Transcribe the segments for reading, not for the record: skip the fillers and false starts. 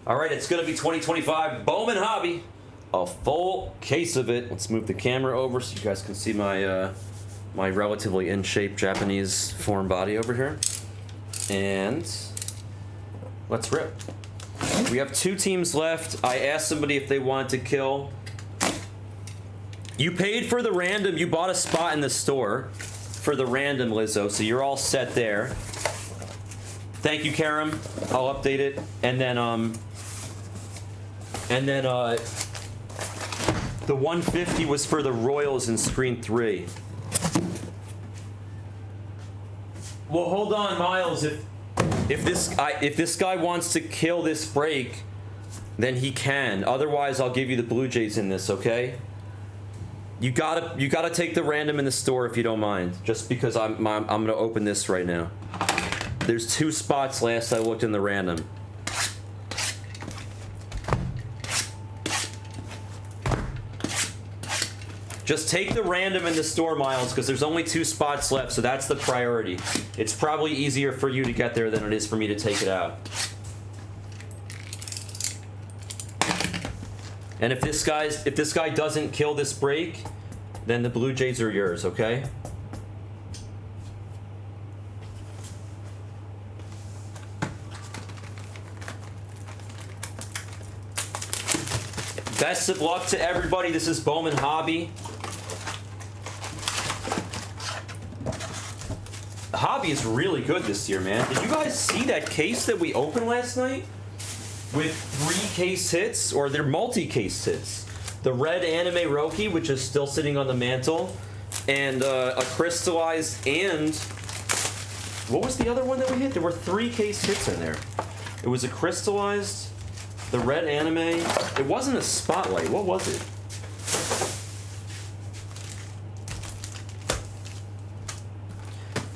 All right, it's going to be 2025 Bowman Hobby. A full case of it. Let's move the camera over so you guys can see my my relatively in shape Japanese foreign body over here. And let's rip. We have 2 teams left. I asked somebody if they wanted to kill. You paid for the random. You bought a spot in the store for the random, Lizzo, so you're all set there. Thank you, Karam. I'll update it. And then the 150 was for the Royals in screen 3. Well, hold on, Miles. If this guy wants to kill this break, then he can. Otherwise, I'll give you the Blue Jays in this, okay? You gotta take the random in the store if you don't mind. Just because I'm gonna open this right now. There's 2 spots last I looked in the random. Just take the random in the store, Miles, because there's only 2 spots left, so that's the priority. It's probably easier for you to get there than it is for me to take it out. And if this guy doesn't kill this break, then the Blue Jays are yours, okay? Best of luck to everybody. This is Bowman Hobby. Hobby is really good this year, man. Did you guys see that case that we opened last night? With 3 case hits, or they're multi-case hits. The red anime Roki, which is still sitting on the mantle, and a crystallized, and what was the other one that we hit? There were 3 case hits in there. It was a crystallized, the red anime. It wasn't a spotlight. What was it?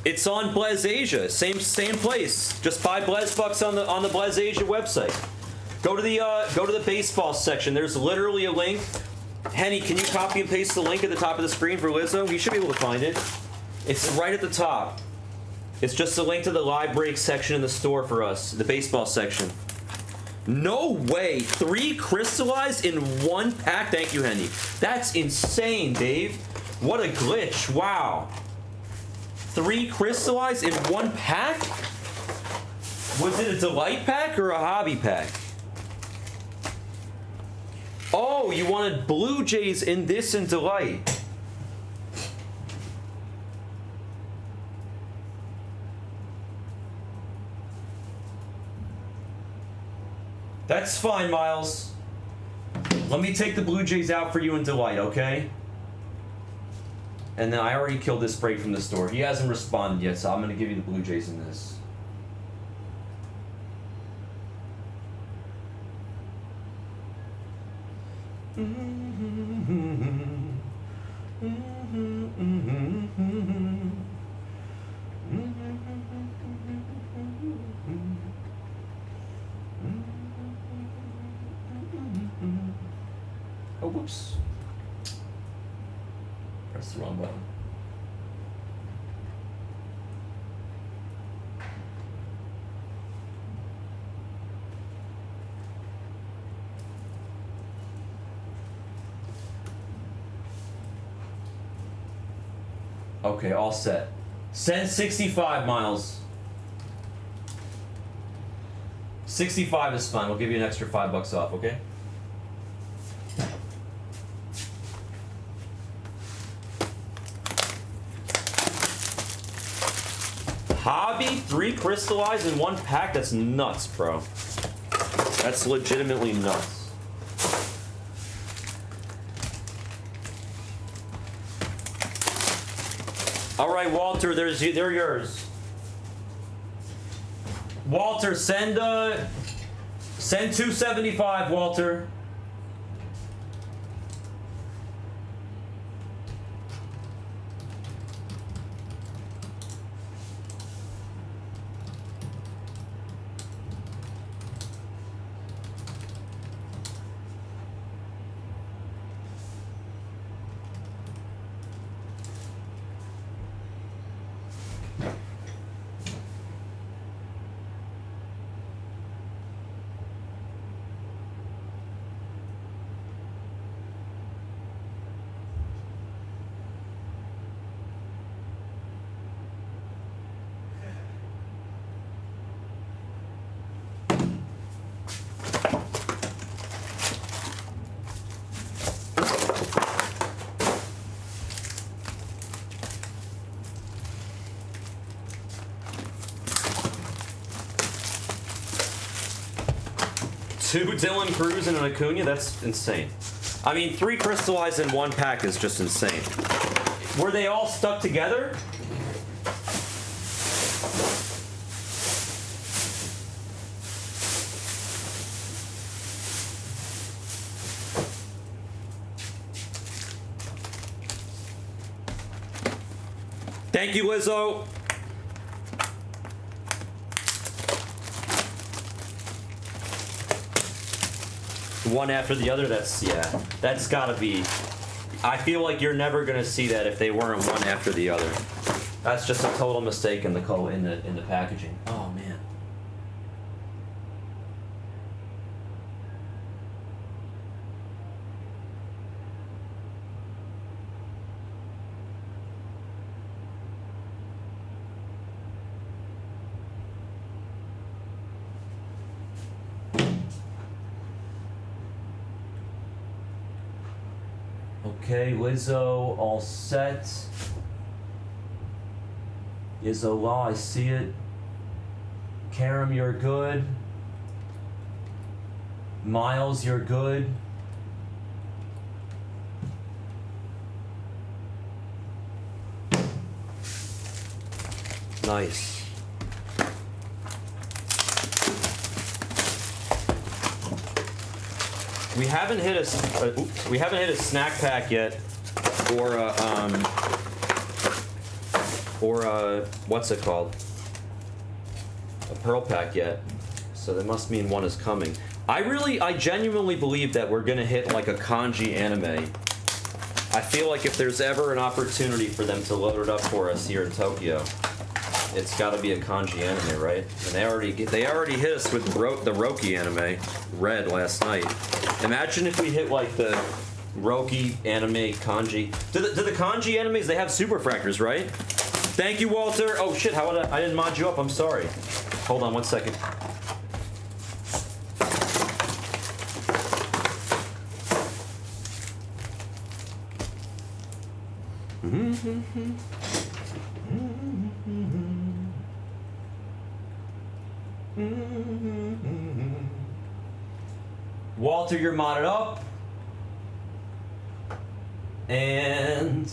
It's on Blez Asia, same place. Just buy Blez bucks on the Blez Asia website. Go to the baseball section. There's literally a link. Henny, can you copy and paste the link at the top of the screen for Lizzo? You should be able to find it. It's right at the top. It's just a link to the live break section in the store for us, the baseball section. No way! 3 crystallized in 1 pack. Thank you, Henny. That's insane, Dave. What a glitch! Wow. 3 crystallized in 1 pack? Was it a delight pack or a hobby pack? Oh, you wanted Blue Jays in this and delight. That's fine, Miles. Let me take the Blue Jays out for you in delight, okay? And then I already killed this break from the store. He hasn't responded yet, so I'm going to give you the Blue Jays in this. Oh, whoops. Press the wrong button. Okay, all set. Send 65, Miles. 65 is fine. We'll give you an extra $5 off, okay? Hobby, 3 crystallized in 1 pack? That's nuts, bro. That's legitimately nuts. All right, Walter, they're yours. Walter, send 275, Walter. 2 Dylan Cruz and an Acuna? That's insane. I mean, 3 crystallized in 1 pack is just insane. Were they all stuck together? Thank you, Lizzo. One after the other, that's gotta be. I feel like you're never gonna see that if they weren't one after the other. That's just a total mistake in the packaging. Oh man. Okay, Lizzo, all set. Izzo Law, I see it. Karam, you're good. Miles, you're good. Nice. We haven't hit a snack pack yet, or what's it called? A pearl pack yet. So that must mean one is coming. I genuinely believe that we're gonna hit like a kanji anime. I feel like if there's ever an opportunity for them to load it up for us here in Tokyo, it's got to be a kanji anime, right? And they already hit us with the Roki anime, Red, last night. Imagine if we hit like the Roki anime kanji. Do the kanji animes, they have superfractors, right? Thank you, Walter. Oh shit, I didn't mod you up. I'm sorry. Hold on 1 second. Walter, you're modded up. And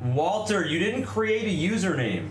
Walter, you didn't create a username.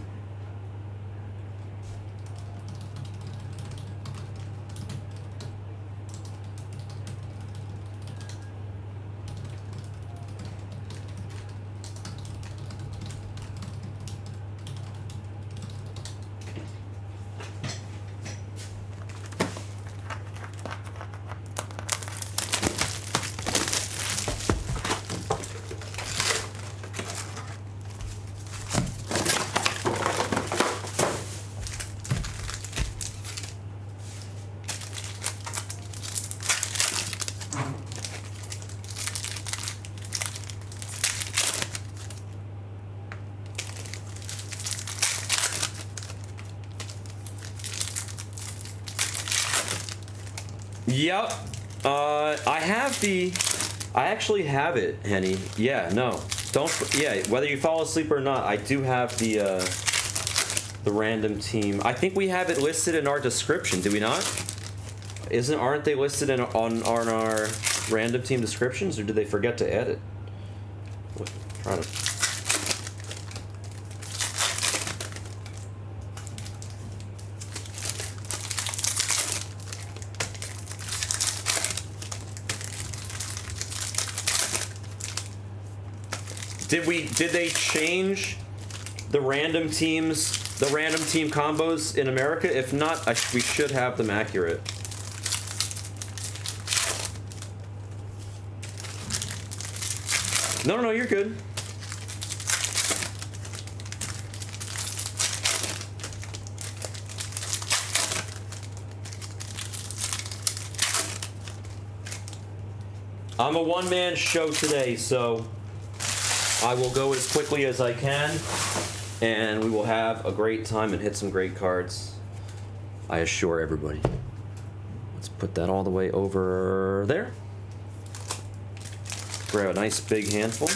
Yep. I actually have it, Henny. Yeah, no. Yeah, whether you fall asleep or not, I do have the random team. I think we have it listed in our description, do we not? Aren't they listed on our random team descriptions, or did they forget to add it? Trying to... Did they change the random team combos in America? If not, we should have them accurate. No, you're good. I'm a one-man show today, so I will go as quickly as I can, and we will have a great time and hit some great cards. I assure everybody. Let's put that all the way over there. Grab a nice big handful.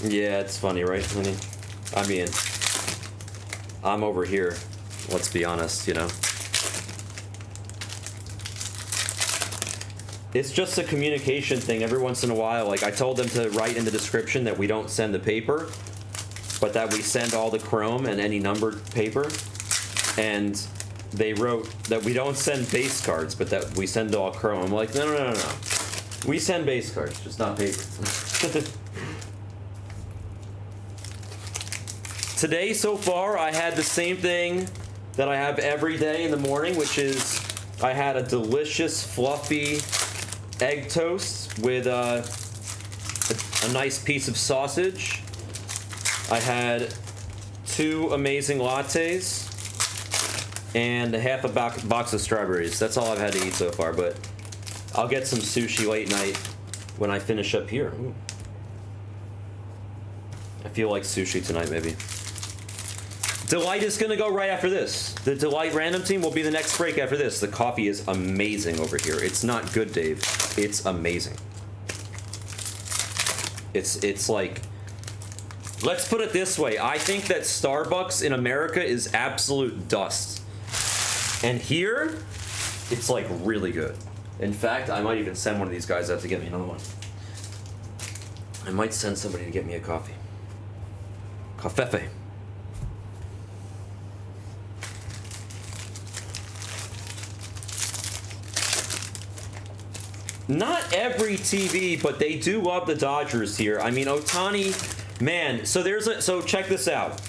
Yeah, it's funny, right, honey? I mean, I'm over here. Let's be honest, you know. It's just a communication thing. Every once in a while, like I told them to write in the description that we don't send the paper, but that we send all the chrome and any numbered paper. And they wrote that we don't send base cards, but that we send all chrome. I'm like, no. We send base cards, just not paper. Today, so far, I had the same thing that I have every day in the morning, which is I had a delicious, fluffy egg toast with a nice piece of sausage. I had 2 amazing lattes and a half a box of strawberries. That's all I've had to eat so far, but I'll get some sushi late night when I finish up here. Ooh. I feel like sushi tonight, maybe. Delight is going to go right after this. The Delight random team will be the next break after this. The coffee is amazing over here. It's not good, Dave. It's amazing. It's like... Let's put it this way. I think that Starbucks in America is absolute dust. And here, it's like really good. In fact, I might even send one of these guys out to get me another one. I might send somebody to get me a coffee. Cafefe. Not every TV, but they do love the Dodgers here. I mean, Ohtani, man. So check this out.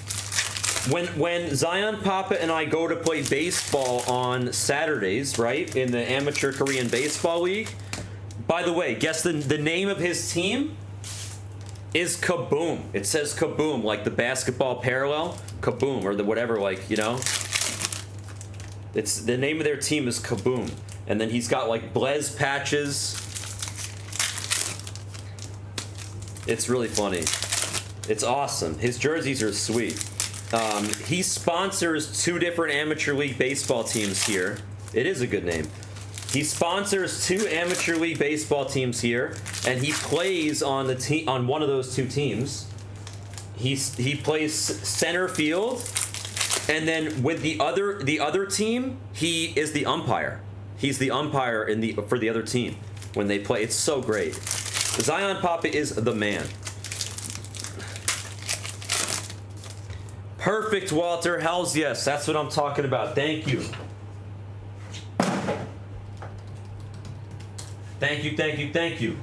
When Zion Papa and I go to play baseball on Saturdays, right, in the Amateur Korean Baseball League. By the way, guess the name of his team is Kaboom. It says Kaboom, like the basketball parallel, Kaboom, or the whatever, like, you know. It's the name of their team is Kaboom. And then he's got like Blez patches. It's really funny. It's awesome. His jerseys are sweet. He sponsors 2 different amateur league baseball teams here. It is a good name. He sponsors 2 amateur league baseball teams here, and he plays on the on one of those 2 teams. He plays center field, and then with the other team, he is the umpire. He's the umpire for the other team when they play. It's so great. Zion Papa is the man. Perfect, Walter. Hells yes. That's what I'm talking about. Thank you. Thank you.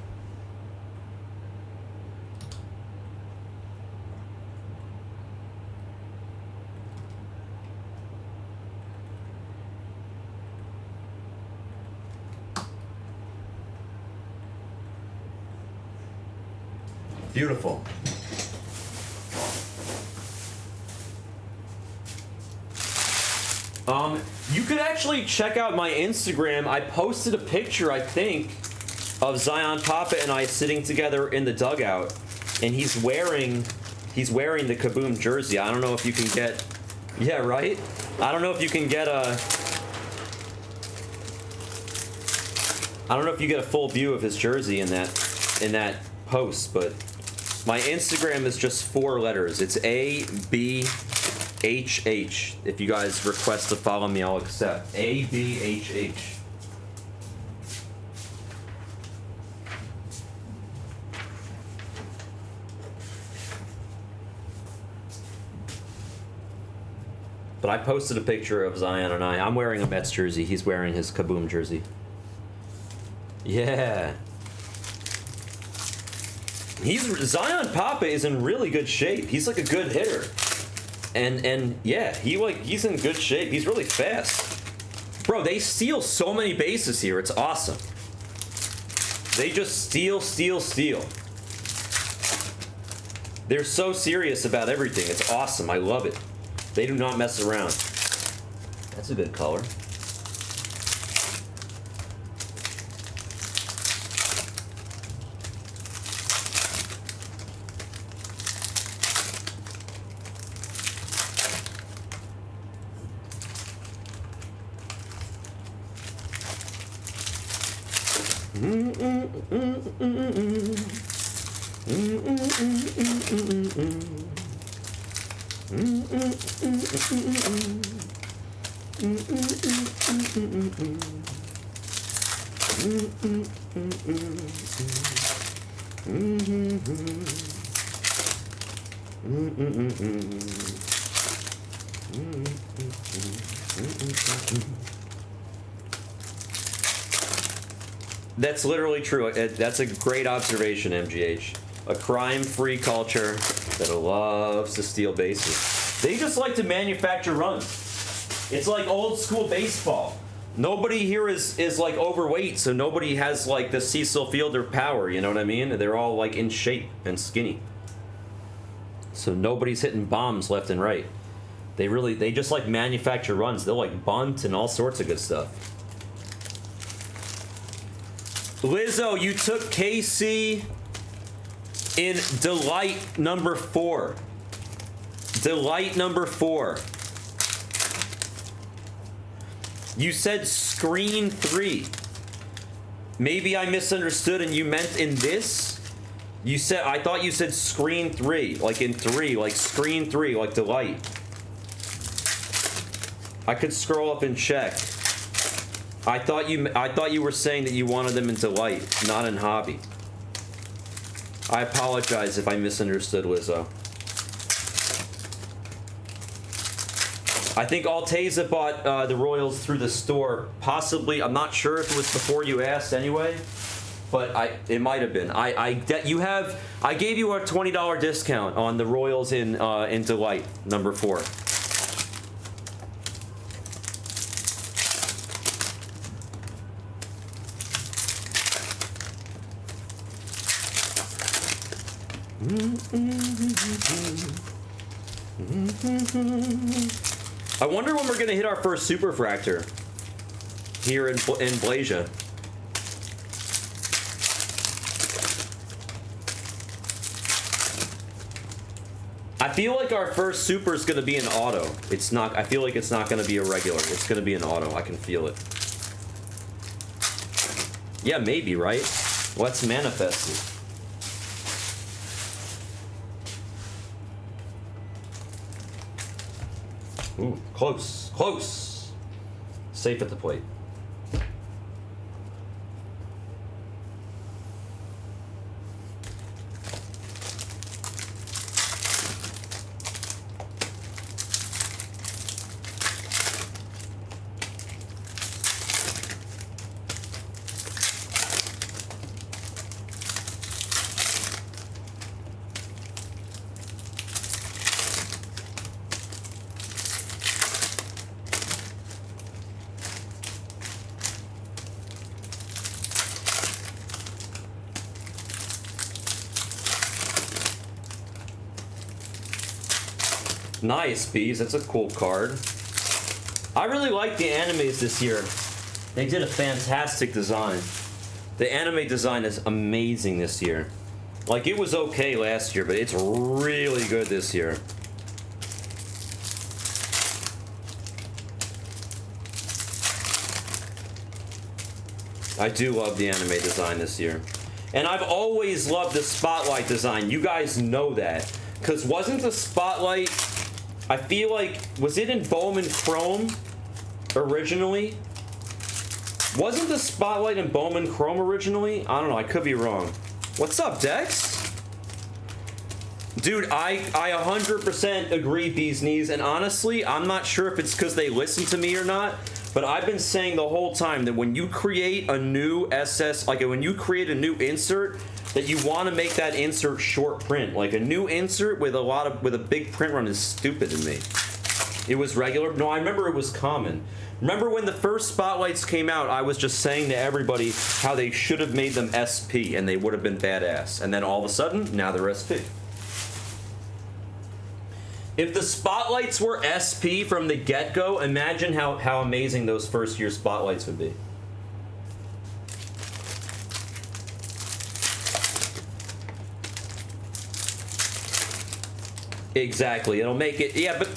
Beautiful. You could actually check out my Instagram. I posted a picture, I think, of Zion Papa and I sitting together in the dugout, and he's wearing the Kaboom jersey. I don't know if you can get, yeah, right? I don't know if you can get a full view of his jersey in that post, but my Instagram is just 4 letters. It's ABHH. If you guys request to follow me, I'll accept. ABHH. But I posted a picture of Zion and I. I'm wearing a Mets jersey. He's wearing his Kaboom jersey. Yeah. Zion Papa is in really good shape. He's like a good hitter. And yeah, he's in good shape. He's really fast. Bro, they steal so many bases here. It's awesome. They just steal. They're so serious about everything. It's awesome. I love it. They do not mess around. That's a good color. That's literally true. That's a great observation, MGH. A crime-free culture that loves to steal bases. They just like to manufacture runs. It's like old school baseball. Nobody here is like overweight, so nobody has like the Cecil Fielder power, you know what I mean? They're all like in shape and skinny. So nobody's hitting bombs left and right. They just like manufacture runs. They'll like bunt and all sorts of good stuff. Lizzo, you took KC in Delight number 4. Delight number 4. You said screen 3. Maybe I misunderstood and you meant in this? I thought you said screen 3, like in 3, like screen 3, like Delight. I could scroll up and check. I thought you were saying that you wanted them in Delight, not in Hobby. I apologize if I misunderstood, Lizzo. I think Alteza bought the Royals through the store. Possibly, I'm not sure if it was before you asked anyway, but it might have been. I gave you a $20 discount on the Royals in Delight number 4. I wonder when we're gonna hit our first superfractor here in Blasia. I feel like our first super is gonna be an auto. It's not. I feel like it's not gonna be a regular. It's gonna be an auto. I can feel it. Yeah, maybe, right? Let's manifest it. Ooh, close, close. Safe at the plate. Nice, Bees. That's a cool card. I really like the animes this year. They did a fantastic design. The anime design is amazing this year. Like, it was okay last year, but it's really good this year. I do love the anime design this year. And I've always loved the Spotlight design. You guys know that. Because wasn't the Spotlight... I feel like, was it in Bowman Chrome originally? Wasn't the Spotlight in Bowman Chrome originally? I don't know, I could be wrong. What's up, Dex? Dude, I 100% agree, Bee's Knees, and honestly, I'm not sure if it's because they listen to me or not, but I've been saying the whole time that when you create a new SS, like when you create a new insert, that you want to make that insert short print. Like a new insert with a big print run is stupid to me. It was regular. No, I remember it was common. Remember when the first Spotlights came out, I was just saying to everybody how they should have made them SP and they would have been badass. And then all of a sudden, now they're SP. If the Spotlights were SP from the get-go, imagine how amazing those first year Spotlights would be. Exactly, it'll make it, yeah, but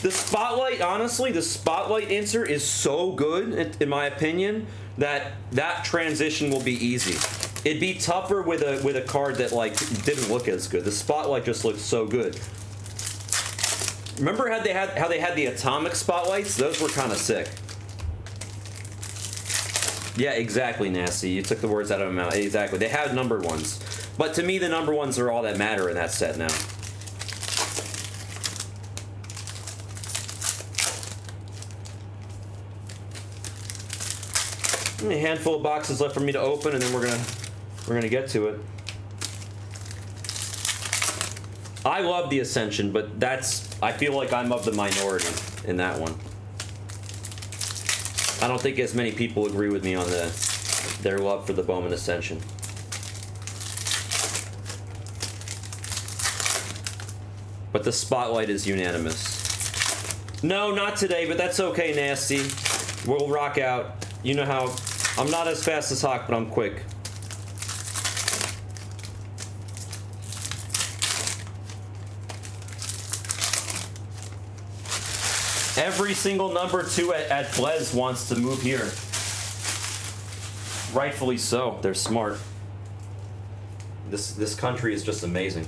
the Spotlight, honestly, the Spotlight insert is so good, in my opinion, that transition will be easy. It'd be tougher with a card that, like, didn't look as good. The Spotlight just looks so good. Remember how they had the atomic spotlights? Those were kind of sick. Yeah, exactly, Nasty. You took the words out of my mouth. Exactly. They had numbered ones. But to me, the number ones are all that matter in that set now. A handful of boxes left for me to open, and then we're gonna get to it. I love the Ascension, but I feel like I'm of the minority in that one. I don't think as many people agree with me on their love for the Bowman Ascension. But the spotlight is unanimous. No, not today, but that's okay, Nasty. We'll rock out. You know how I'm not as fast as Hawk, but I'm quick. Every single number 2 at Blez wants to move here. Rightfully so. They're smart. This country is just amazing.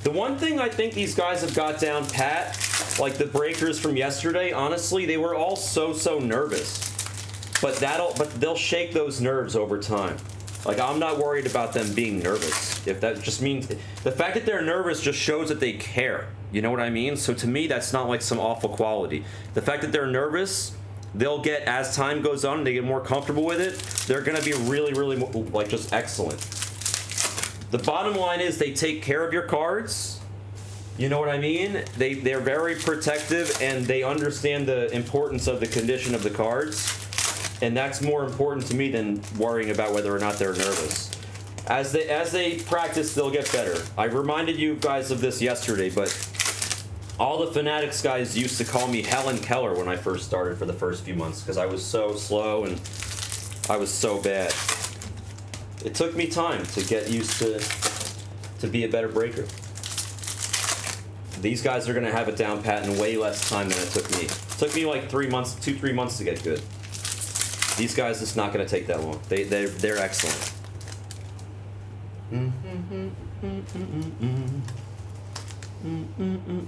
The one thing I think these guys have got down pat, like the breakers from yesterday, honestly, they were all so nervous. But they'll shake those nerves over time. Like, I'm not worried about them being nervous. If that just means the fact that they're nervous just shows that they care. You know what I mean? So to me, that's not like some awful quality. The fact that they're nervous, they'll get, as time goes on, they get more comfortable with it, they're gonna be really, like, just excellent. The bottom line is they take care of your cards. You know what I mean? They're very protective, and they understand the importance of the condition of the cards. And that's more important to me than worrying about whether or not they're nervous. As they practice, they'll get better. I reminded you guys of this yesterday, but all the Fanatics guys used to call me Helen Keller when I first started for the first few months because I was so slow and I was so bad. It took me time to get used to be a better breaker. These guys are gonna have it down pat in way less time than it took me. It took me like 3 months, 2-3 months to get good. These guys, it's not gonna take that long. They're excellent.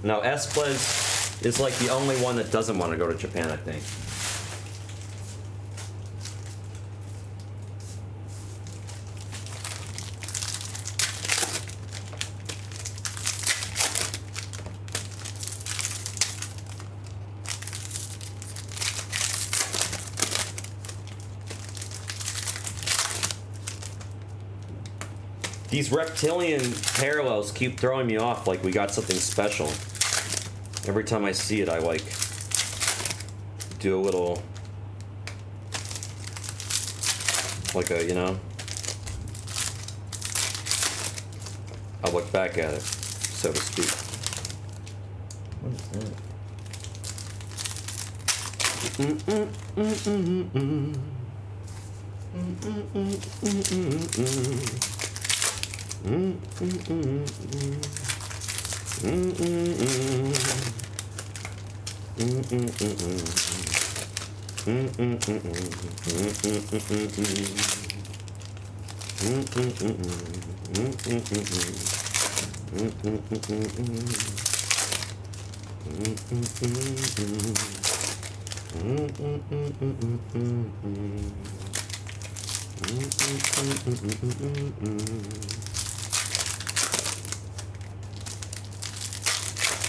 Now Esplez is like the only one that doesn't want to go to Japan, I think. These reptilian parallels keep throwing me off like we got something special. Every time I see it, I like do a little, like a, you know, I look back at it, so to speak. What is that?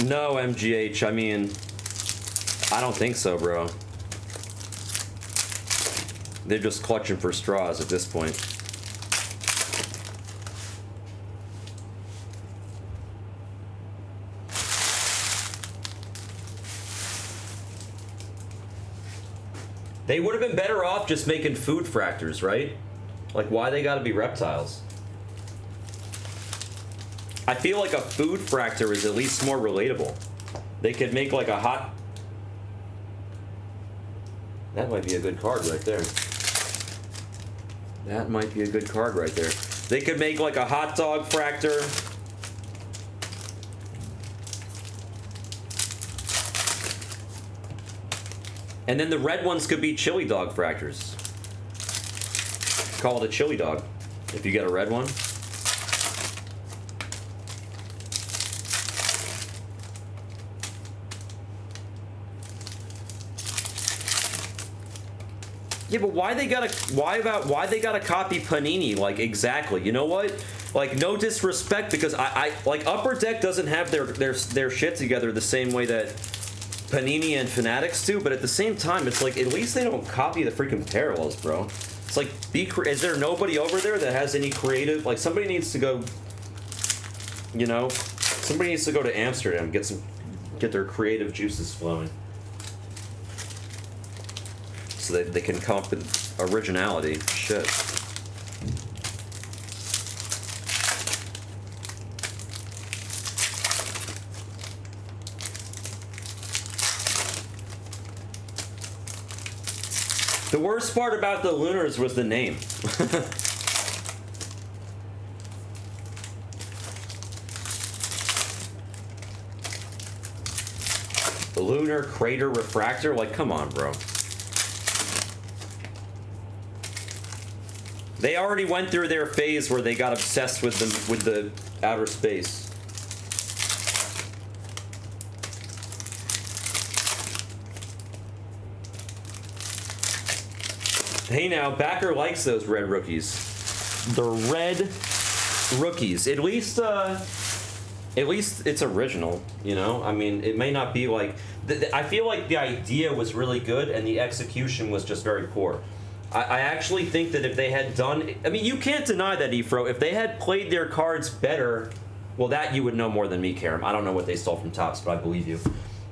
No, MGH, I mean, I don't think so, bro. They're just clutching for straws at this point. They would have been better off just making food fractors, right? Like, why they gotta be reptiles? I feel like a food fractor is at least more relatable. They could make like a hot... That might be a good card right there. That might be a good card right there. They could make like a hot dog fractor, And then the red ones could be chili dog fractures. Call it a chili dog if you get a red one. Yeah, but why they gotta copy Panini? Like, exactly. You know what? Like, no disrespect, because I like Upper Deck doesn't have their shit together the same way that Panini and Fanatics do, but at the same time, it's like, at least they don't copy the freaking parallels, bro. It's like, is there nobody over there that has any creative? Like, somebody needs to go, you know, somebody needs to go to Amsterdam, get their creative juices flowing, so that they can come up with originality. Shit. The worst part about the Lunars was the name. The Lunar Crater Refractor? Like, come on, bro. They already went through their phase where they got obsessed with the outer space. Hey now, Backer likes those red rookies. The red rookies. At least it's original, you know? I mean, it may not be like... I feel like the idea was really good and the execution was just very poor. I actually think that if they had done... I mean, you can't deny that, Efro. If they had played their cards better... Well, that you would know more than me, Karam. I don't know what they stole from Topps, but I believe you.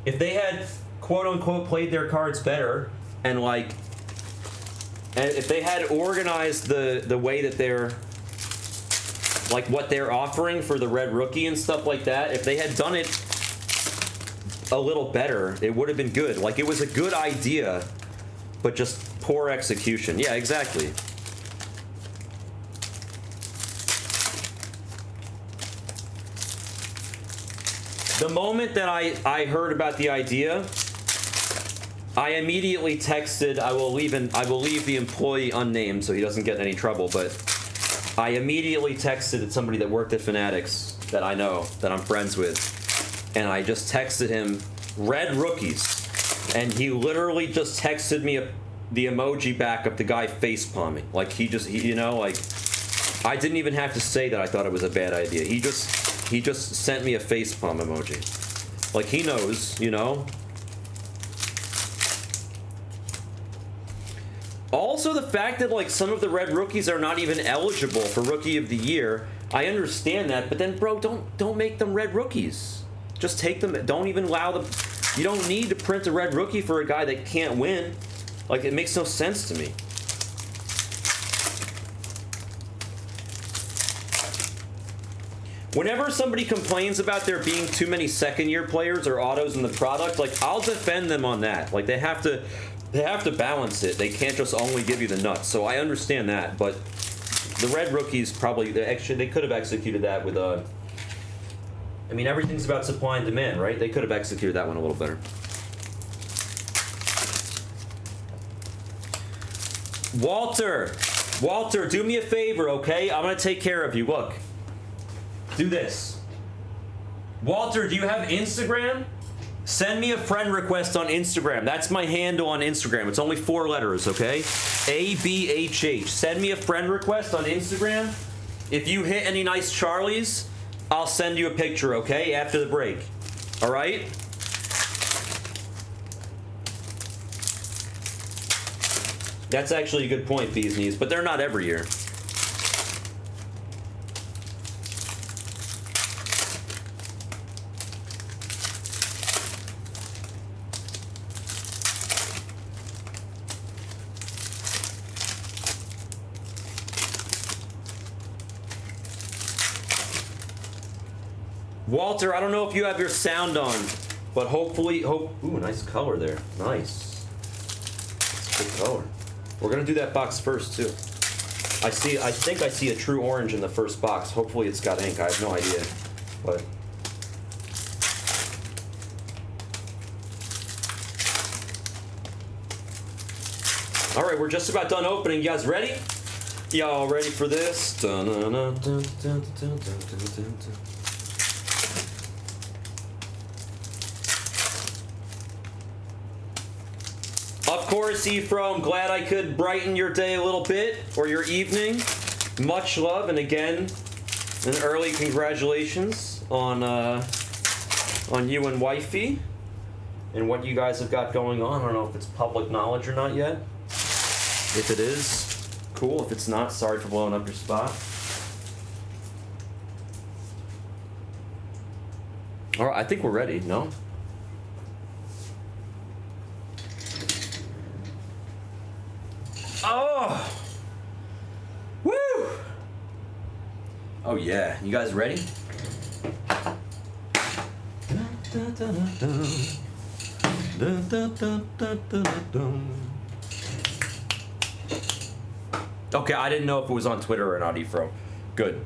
If they had, quote-unquote, played their cards better and, like... And if they had organized the way that they're, like, what they're offering for the red rookie and stuff like that, if they had done it a little better, it would have been good. Like, it was a good idea, but just poor execution. Yeah, exactly. The moment that I heard about the idea, I immediately texted, I will leave the employee unnamed so he doesn't get in any trouble, but I immediately texted somebody that worked at Fanatics that I know, that I'm friends with, and I just texted him, red rookies, and he literally just texted me the emoji back of the guy face palming. Like, he you know, like, I didn't even have to say that I thought it was a bad idea. He just sent me a face palm emoji. Like, he knows, you know? Also, the fact that, like, some of the red rookies are not even eligible for Rookie of the Year, I understand that, but then, bro, don't make them red rookies. Just take them. Don't even allow them. You don't need to print a red rookie for a guy that can't win. Like, it makes no sense to me. Whenever somebody complains about there being too many second-year players or autos in the product, like, I'll defend them on that. Like, they have to balance it. They can't just only give you the nuts. So I understand that, but the red rookies probably, they could have executed that with I mean, everything's about supply and demand, right? They could have executed that one a little better. Walter, do me a favor, okay? I'm gonna take care of you. Look, do this. Walter, do you have Instagram? Send me a friend request on Instagram. That's my handle on Instagram. It's only 4 letters, okay? ABHH. Send me a friend request on Instagram. If you hit any nice Charlies, I'll send you a picture, okay? After the break. All right? That's actually a good point, Bees Knees, but they're not every year. Walter, I don't know if you have your sound on, but hopefully, ooh, nice color there. Nice. That's a good color. We're gonna do that box first too. I think I see a true orange in the first box. Hopefully it's got ink. I have no idea, but. All right, we're just about done opening. You guys ready? Y'all ready for this? Of course, Ephraim, glad I could brighten your day a little bit, or your evening. Much love, and again, an early congratulations on you and wifey, and what you guys have got going on. I don't know if it's public knowledge or not yet. If it is, cool. If it's not, sorry for blowing up your spot. All right, I think we're ready, no? Oh! Woo! Oh yeah, you guys ready? Okay, I didn't know if it was on Twitter or not, Ephraim. Good.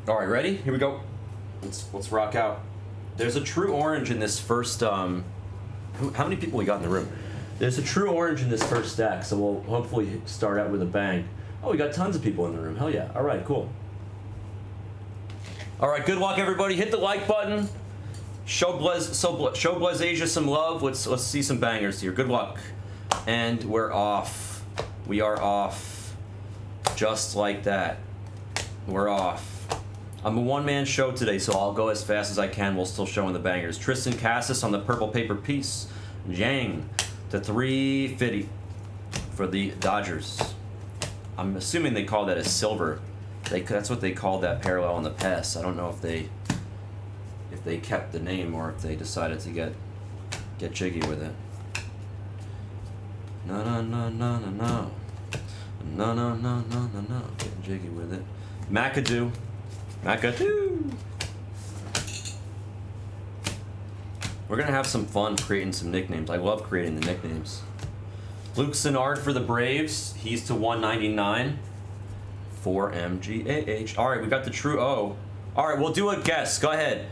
All right, ready? Here we go. Let's rock out. There's a true orange in this first. How many people we got in the room? There's a true orange in this first stack, so we'll hopefully start out with a bang. Oh, we got tons of people in the room. Hell yeah! All right, cool. All right, good luck, everybody. Hit the like button. Show Blez Asia some love. Let's see some bangers here. Good luck. And we're off. We are off. Just like that. We're off. I'm a one-man show today, so I'll go as fast as I can while still showing the bangers. Tristan Cassis on the purple paper piece. Yang to 350 for the Dodgers. I'm assuming they call that a silver. That's what they called that parallel in the past. I don't know if they kept the name or if they decided to get jiggy with it. No. Getting jiggy with it. McAdoo. We're gonna have some fun creating some nicknames. I love creating the nicknames. Luke Sennard for the Braves. He's to 199 for MGAH. All right, we got the true O. All right, we'll do a guess. Go ahead.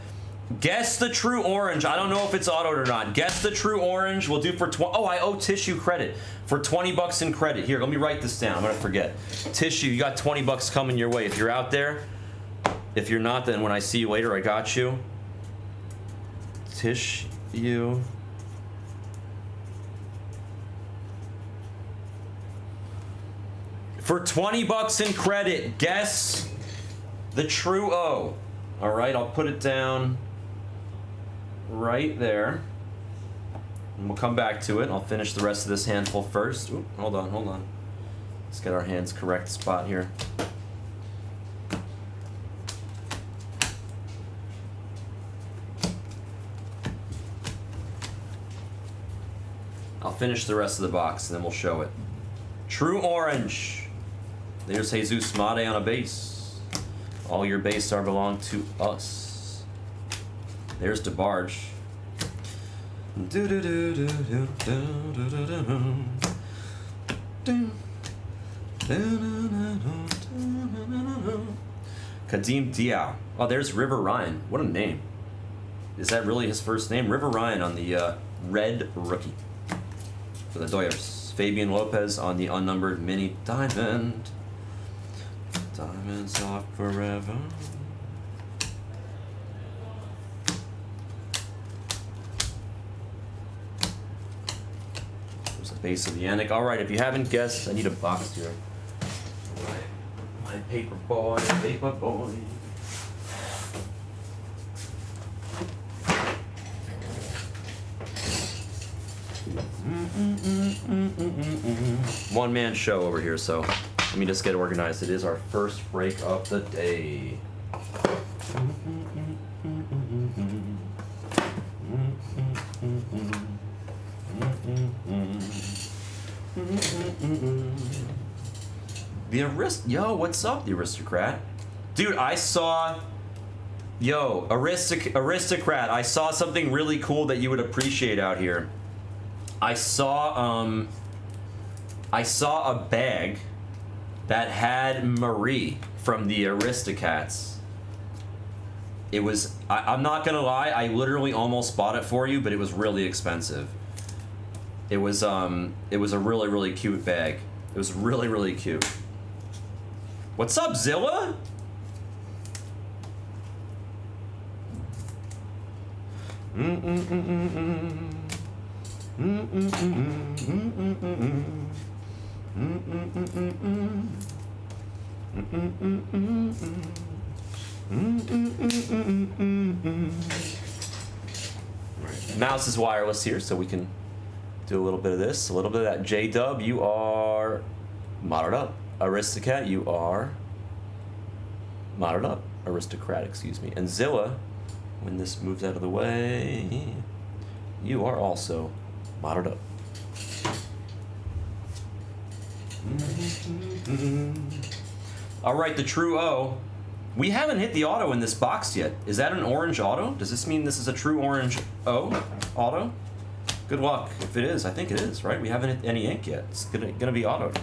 Guess the true orange. I don't know if it's autoed or not. Guess the true orange. We'll do for Oh, I owe Tissue credit for 20 bucks in credit. Here, let me write this down. I'm gonna forget. Tissue, you got 20 bucks coming your way. If you're out there, if you're not, then when I see you later, I got you. Tissue. For 20 bucks in credit, guess the true O. All right, I'll put it down right there. And we'll come back to it. I'll finish the rest of this handful first. Ooh, hold on. Let's get our hands correct spot here. I'll finish the rest of the box and then we'll show it. True orange. There's Jesus Made on a base. All your base are belong to us. There's DeBarge. Kadeem Diao. Oh, there's River Ryan. What a name. Is that really his first name? River Ryan on the red rookie for the Doyers. Fabian Lopez on the unnumbered mini diamond. Diamonds are forever. There's a base of Yannick. All right, if you haven't guessed, I need a box here. My paper boy. One man show over here, so let me just get organized. It is our first break of the day. Yo, what's up, the aristocrat? Dude, I saw... Yo, aristocrat, I saw something really cool that you would appreciate out here. I saw a bag that had Marie from the Aristocats. It was, I'm not gonna lie, I literally almost bought it for you, but it was really expensive. It was a really, really cute bag. It was really, really cute. What's up, Zilla? Mouse is wireless here, so we can do a little bit of this, a little bit of that. J-Dub, you are modded up. Aristocat, you are modded up. Aristocrat, excuse me. And Zilla, when this moves out of the way, you are also modded up. All right, the true O. We haven't hit the auto in this box yet. Is that an orange auto? Does this mean this is a true orange O auto? Good luck. If it is, I think it is, right? We haven't hit any ink yet. It's gonna be autoed.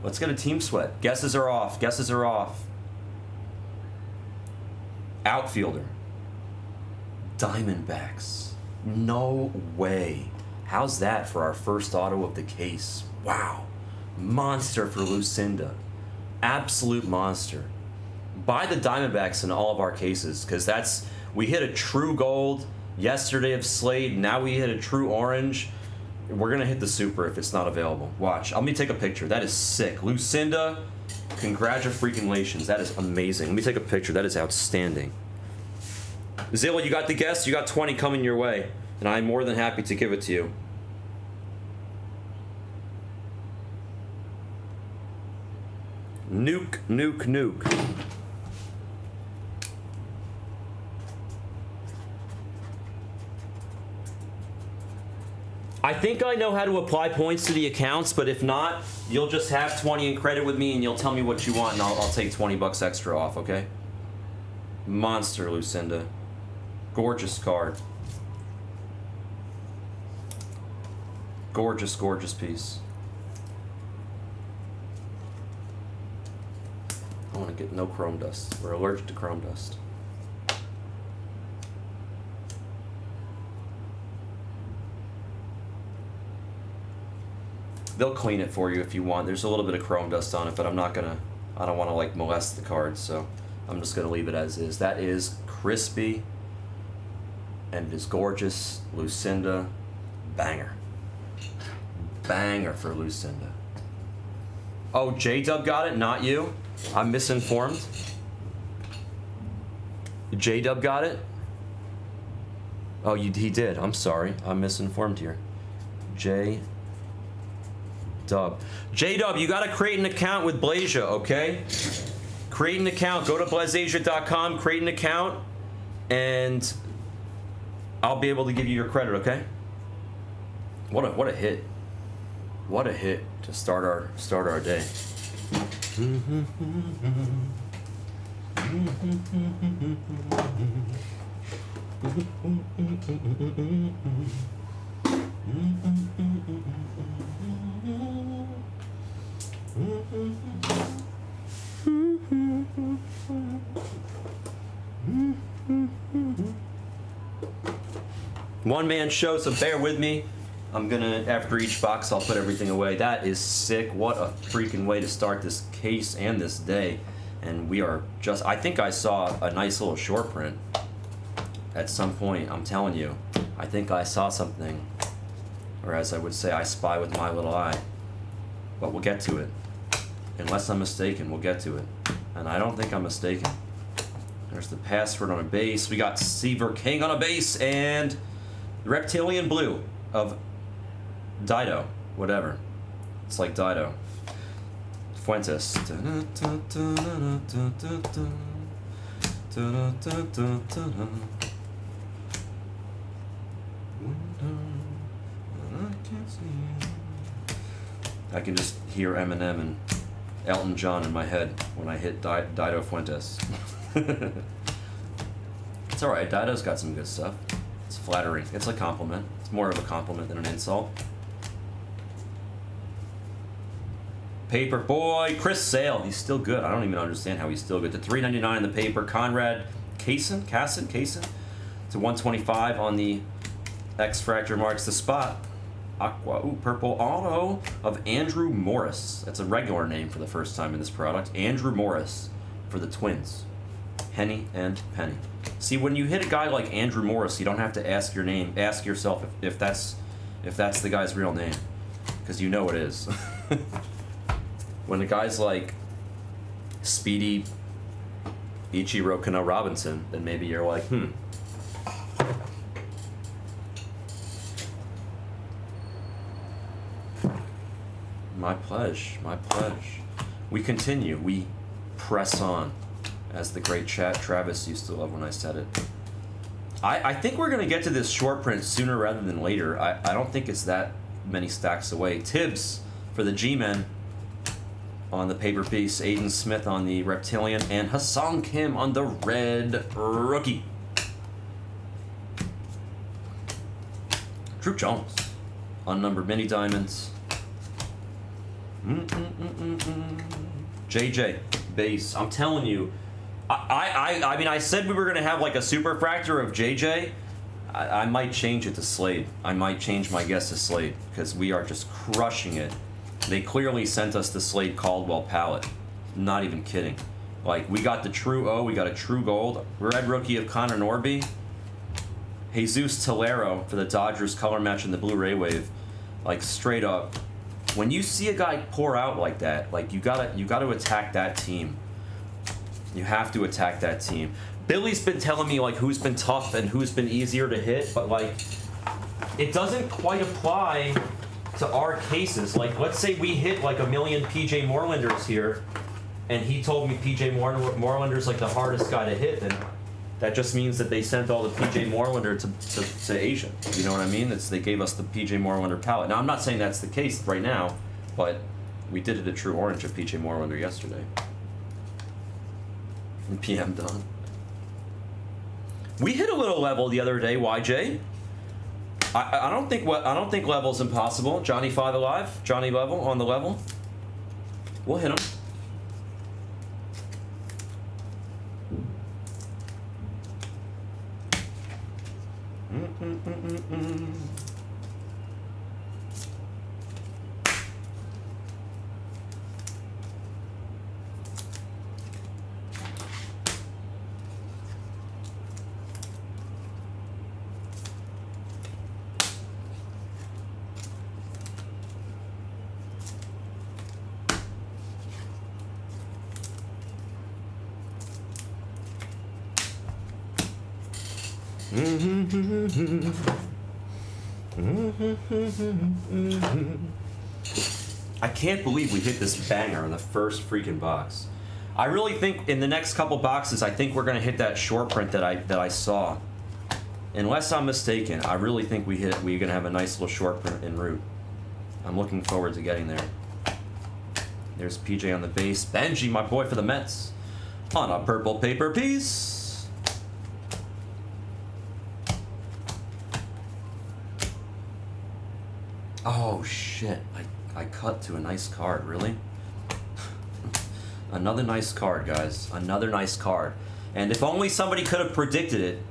Let's get a team sweat. Guesses are off. Guesses are off. Outfielder. Diamondbacks. No way. How's that for our first auto of the case? Wow. Monster for Lucinda. Absolute monster. Buy the Diamondbacks in all of our cases, because we hit a true gold yesterday of Slade. Now we hit a true orange. We're gonna hit the super if it's not available. Watch. Let me take a picture. That is sick. Lucinda, congratulations. That is amazing. Let me take a picture. That is outstanding. Zilla, you got the guess? You got 20 coming your way, and I'm more than happy to give it to you. Nuke, nuke, nuke. I think I know how to apply points to the accounts, but if not, you'll just have 20 in credit with me and you'll tell me what you want and I'll take 20 bucks extra off, okay? Monster, Lucinda. Gorgeous card. Gorgeous, gorgeous piece. I want to get no chrome dust. We're allergic to chrome dust. They'll clean it for you if you want. There's a little bit of chrome dust on it, but I don't want to like molest the card, so I'm just gonna leave it as is. That is crispy, and it is gorgeous. Lucinda, banger. Banger for Lucinda. Oh, J-Dub got it, not you? I'm misinformed. J-Dub got it? Oh, he did. I'm sorry. I'm misinformed here. J-Dub. J-Dub, you gotta create an account with Blasia, okay? Create an account. Go to blazasia.com, create an account, and I'll be able to give you your credit, okay? What a hit. What a hit to start our day. One man show, so bear with me. I'm gonna, after each box, I'll put everything away. That is sick. What a freaking way to start this case and this day. And we are just, I think I saw a nice little short print at some point. I'm telling you, I think I saw something, or as I would say, I spy with my little eye. But we'll get to it. Unless I'm mistaken, we'll get to it. And I don't think I'm mistaken. There's the password on a base. We got Seaver King on a base, and the Reptilian Blue of Dido, whatever. It's like Dido. Fuentes. I can just hear Eminem and Elton John in my head when I hit Dido Fuentes. It's alright, Dido's got some good stuff. It's flattering. It's a compliment. It's more of a compliment than an insult. Paper boy, Chris Sale. He's still good. I don't even understand how he's still good. To $3.99 in the paper. Conrad Kaysen. To $125 on the X Fractor marks the spot. Aqua. Ooh, purple auto of Andrew Morris. That's a regular name for the first time in this product. Andrew Morris for the Twins. Henny and Penny. See, when you hit a guy like Andrew Morris, you don't have to ask your name. Ask yourself if that's the guy's real name, because you know it is. When a guy's like Speedy Ichiro Kano Robinson, then maybe you're like, My pledge, my pledge. We continue, we press on, as the great Travis used to love when I said it. I think we're going to get to this short print sooner rather than later. I don't think it's that many stacks away. Tibbs for the G-Men on the paper piece, Aiden Smith on the Reptilian, and Hassan Kim on the red rookie. Drew Jones, unnumbered mini diamonds. JJ base. I'm telling you, I mean, I said we were gonna have like a super fractor of JJ. I might change it to Slade. I might change my guess to Slade because we are just crushing it. They clearly sent us the Slade Caldwell palette. Not even kidding. Like, we got the true O, we got a true gold. Red rookie of Connor Norby. Jesus Tolero for the Dodgers color match in the Blu-ray wave. Like, straight up. When you see a guy pour out like that, like, you gotta attack that team. You have to attack that team. Billy's been telling me, like, who's been tough and who's been easier to hit, but, like, it doesn't quite apply to our cases. Like, let's say we hit, like, 1 million PJ Morelanders here, and he told me PJ Morelander's, like, the hardest guy to hit, then that just means that they sent all the PJ Morelander to Asia. You know what I mean? They gave us the PJ Morelander palette. Now, I'm not saying that's the case right now, but we did it a true orange of PJ Morelander yesterday. And PM done. We hit a little level the other day, YJ. I don't think level's impossible. Johnny 5 Alive, Johnny level on the level. We'll hit him. I can't believe we hit this banger in the first freaking box. I really think in the next couple boxes, I think we're gonna hit that short print that I saw. Unless I'm mistaken, I really think we're gonna have a nice little short print en route. I'm looking forward to getting there. There's PJ on the base. Benji, my boy for the Mets, on a purple paper piece. Oh shit, I cut to a nice card, really? Another nice card, guys. Another nice card. And if only somebody could have predicted it.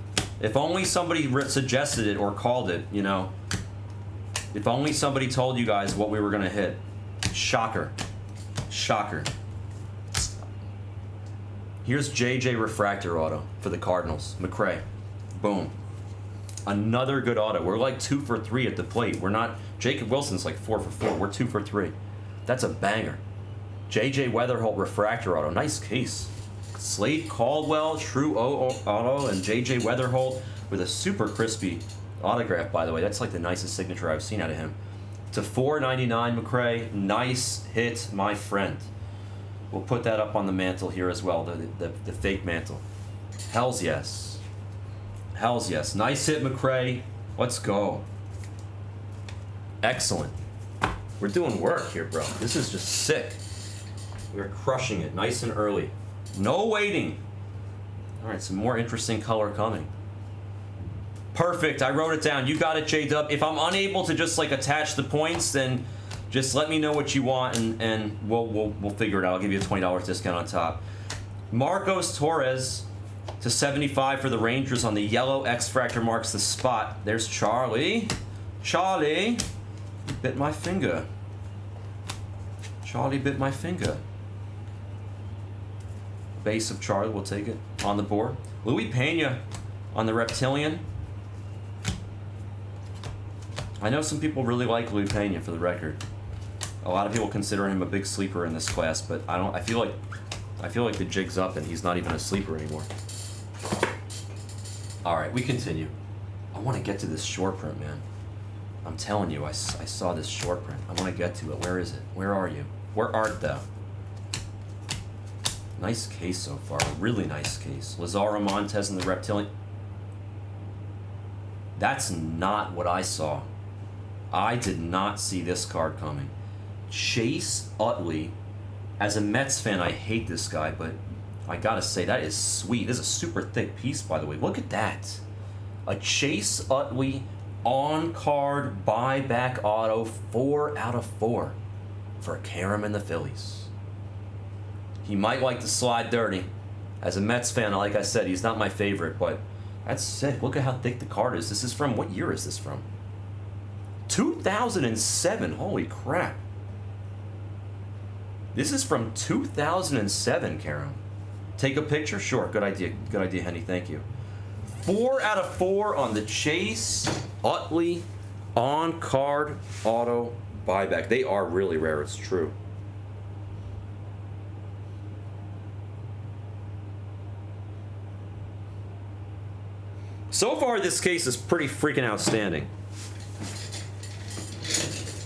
If only somebody suggested it or called it, you know. If only somebody told you guys what we were gonna hit. Shocker. Shocker. Here's JJ Refractor auto for the Cardinals. McRae. Boom. Another good auto. We're like 2 for 3 at the plate. We're not... Jacob Wilson's like 4 for 4. We're 2 for 3. That's a banger. JJ Weatherholt Refractor auto. Nice case. Slade Caldwell, true auto, and JJ Weatherholt with a super crispy autograph, by the way. That's like the nicest signature I've seen out of him. To $4.99, McRae. Nice hit, my friend. We'll put that up on the mantle here as well, the fake mantle. Hells yes. Hells yes. Nice hit, McRae. Let's go. Excellent. We're doing work here, bro. This is just sick. We're crushing it nice and early. No waiting. All right, some more interesting color coming. Perfect. I wrote it down. You got it, J-Dub. If I'm unable to just like attach the points, then just let me know what you want and we'll figure it out. I'll give you a $20 discount on top. Marcos Torres to 75 for the Rangers on the yellow X-Fractor marks the spot. There's Charlie. Charlie. bit my finger. Charlie bit my finger. Base of Charlie, we'll take it. On the board. Louis Pena on the Reptilian. I know some people really like Louis Pena, for the record. A lot of people consider him a big sleeper in this class, but I feel like the jig's up and he's not even a sleeper anymore. All right, we continue. I want to get to this short print, man. I'm telling you, I saw this short print. I want to get to it. Where is it? Where are you? Where art thou? Nice case so far. Really nice case. Lazaro Montez and the Reptilian. That's not what I saw. I did not see this card coming. Chase Utley. As a Mets fan, I hate this guy, but I gotta say, that is sweet. This is a super thick piece, by the way. Look at that. A Chase Utley on-card buyback auto, 4 out of 4 for Karam and the Phillies. He might like to slide dirty. As a Mets fan, like I said, he's not my favorite, but that's sick. Look at how thick the card is. This is from, what year is this from? 2007. Holy crap. This is from 2007, Karam. Take a picture? Sure. Good idea. Good idea, Henny. Thank you. 4 out of 4 on the Chase Utley on-card auto buyback. They are really rare. It's true. So far, this case is pretty freaking outstanding.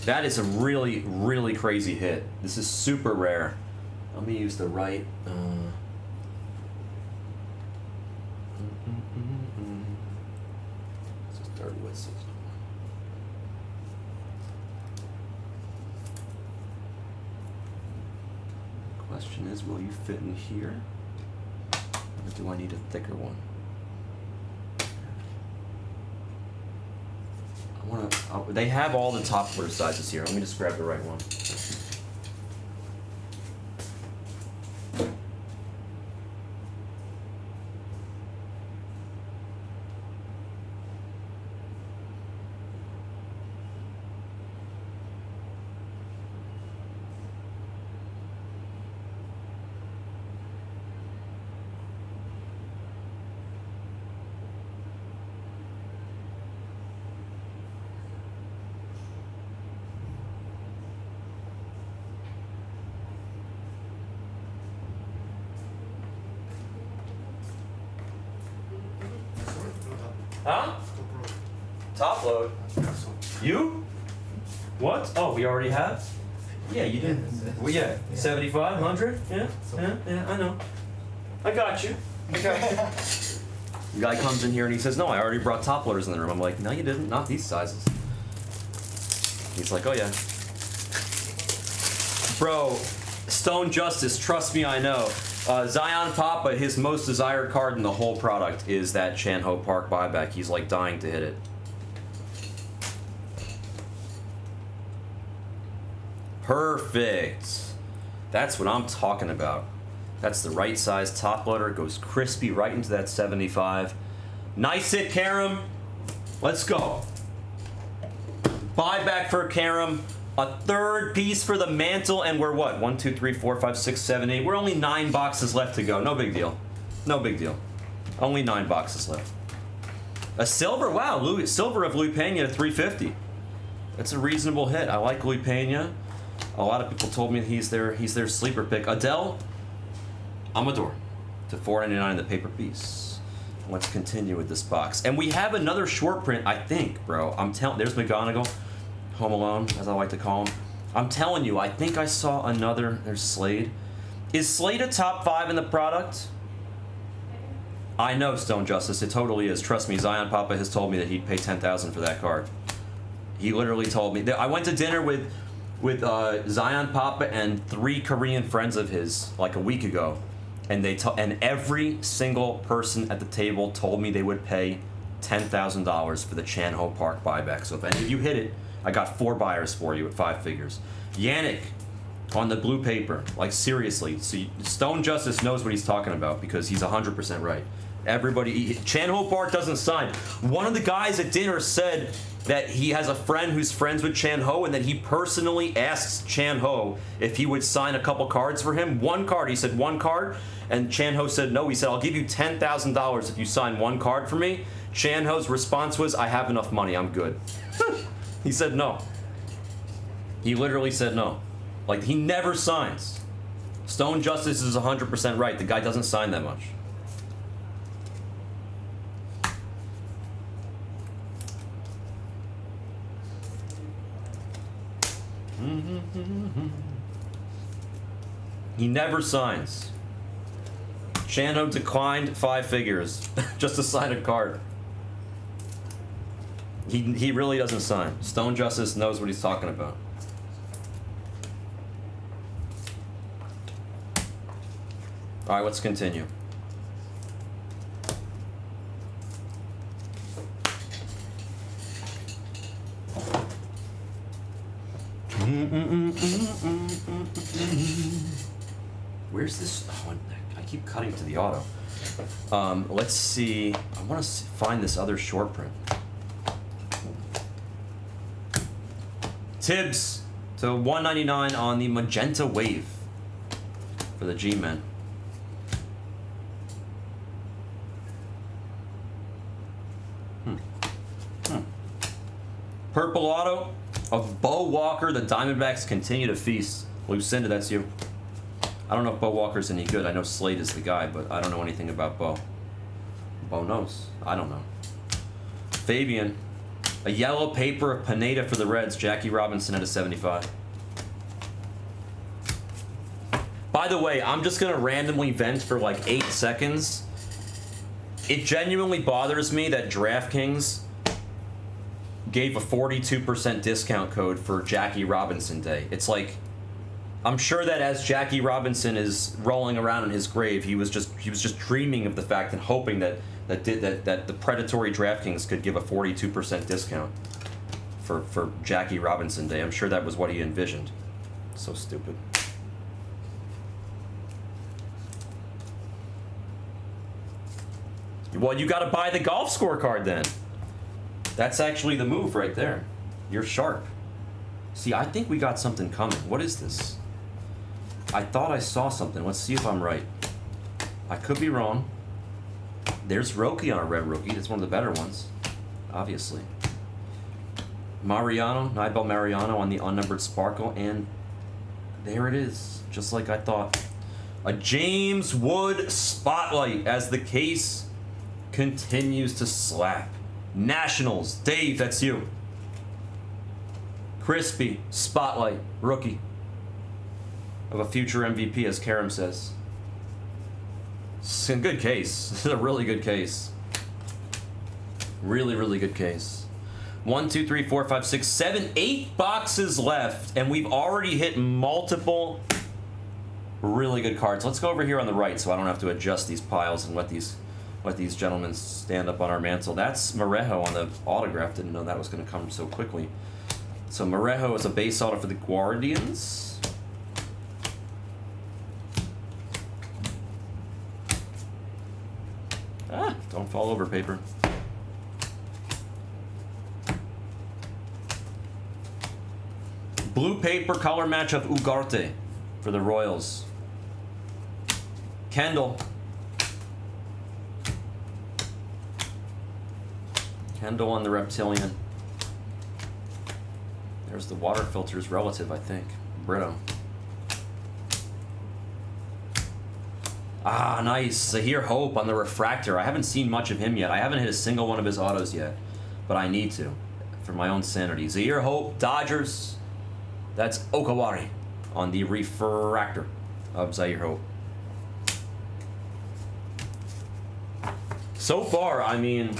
That is a really, really crazy hit. This is super rare. Let me use the right... This is 30 with 61. Question is, will you fit in here? Or do I need a thicker one? They have all the top quarter sizes here. Let me just grab the right one. Huh? Top load. You? What? Oh, we already have? Yeah, you did. Well, yeah, 75, 100? Yeah, I know. I got you. The guy comes in here and he says, no, I already brought top loaders in the room. I'm like, no, you didn't. Not these sizes. He's like, oh, yeah. Bro, Stone Justice, trust me, I know. Zion Papa, his most desired card in the whole product is that Chan Ho Park buyback. He's like dying to hit it. Perfect. That's what I'm talking about. That's the right size top loader. It goes crispy right into that 75. Nice hit, Karam. Let's go. Buyback for Karam. A third piece for the mantle, and we're what? 1, 2, 3, 4, 5, 6, 7, 8. We're only 9 boxes left to go. No big deal. No big deal. Only 9 boxes left. A silver? Wow, silver of Louis Pena at 350. That's a reasonable hit. I like Louis Pena. A lot of people told me he's their sleeper pick. Adele Amador to $4.99 in the paper piece. Let's continue with this box. And we have another short print, I think, bro. I'm telling. There's McGonigal. Home Alone, as I like to call him. I'm telling you, I think I saw another. There's Slade. Is Slade a top 5 in the product? I know, Stone Justice. It totally is. Trust me, Zion Papa has told me that he'd pay $10,000 for that card. He literally told me. I went to dinner with Zion Papa and 3 Korean friends of his like a week ago, and and every single person at the table told me they would pay $10,000 for the Chan Ho Park buyback. So if any of you hit it, I got 4 buyers for you at 5 figures. Yannick on the blue paper. Like, seriously. See, Stone Justice knows what he's talking about because he's 100% right. Everybody... Chan Ho Park doesn't sign. One of the guys at dinner said that he has a friend who's friends with Chan Ho, and that he personally asks Chan Ho if he would sign a couple cards for him. One card, he said one card, and Chan Ho said no. He said, I'll give you $10,000 if you sign one card for me. Chan Ho's response was, I have enough money, I'm good. He said no. He literally said no. Like, he never signs. Stone Justice is 100% right. The guy doesn't sign that much. He never signs. Chan Ho declined 5 figures just to sign a card. He really doesn't sign. Stone Justice knows what he's talking about. All right, let's continue. Where's this? Oh, I keep cutting to the auto. Let's see. I want to find this other short print. Tibbs to 199 on the Magenta Wave for the G-Men. Purple auto of Bo Walker. The Diamondbacks continue to feast. Lucinda, that's you. I don't know if Bo Walker's any good. I know Slade is the guy, but I don't know anything about Bo. Bo knows. I don't know. Fabian. A yellow paper of Pineda for the Reds. Jackie Robinson at a 75. By the way, I'm just going to randomly vent for like 8 seconds. It genuinely bothers me that DraftKings gave a 42% discount code for Jackie Robinson Day. It's like, I'm sure that as Jackie Robinson is rolling around in his grave, he was just dreaming of the fact and hoping that the predatory DraftKings could give a 42% discount for Jackie Robinson Day. I'm sure that was what he envisioned. So stupid. Well, you got to buy the golf scorecard then. That's actually the move right there. You're sharp. See, I think we got something coming. What is this? I thought I saw something. Let's see if I'm right. I could be wrong. There's Roki on a red rookie. That's one of the better ones, obviously. Mariano, Nibel Mariano on the unnumbered Sparkle, and there it is, just like I thought. A James Wood Spotlight as the case continues to slap. Nationals, Dave, that's you. Crispy, Spotlight, rookie of a future MVP, as Karam says. It's a good case. This is a really good case. Really, really good case. 1, 2, 3, 4, 5, 6, 7, 8 boxes left, and we've already hit multiple really good cards. Let's go over here on the right so I don't have to adjust these piles and let these gentlemen stand up on our mantle. That's Morejo on the autograph. Didn't know that was going to come so quickly. So Morejo is a base auto for the Guardians. Don't fall over, paper. Blue paper color match of Ugarte for the Royals. Kendall. Kendall on the Reptilian. There's the water filter's relative, I think. Brito. Ah, nice. Zahir Hope on the Refractor. I haven't seen much of him yet. I haven't hit a single one of his autos yet, but I need to for my own sanity. Zahir Hope, Dodgers. That's Okawari on the Refractor of Zahir Hope. So far, I mean,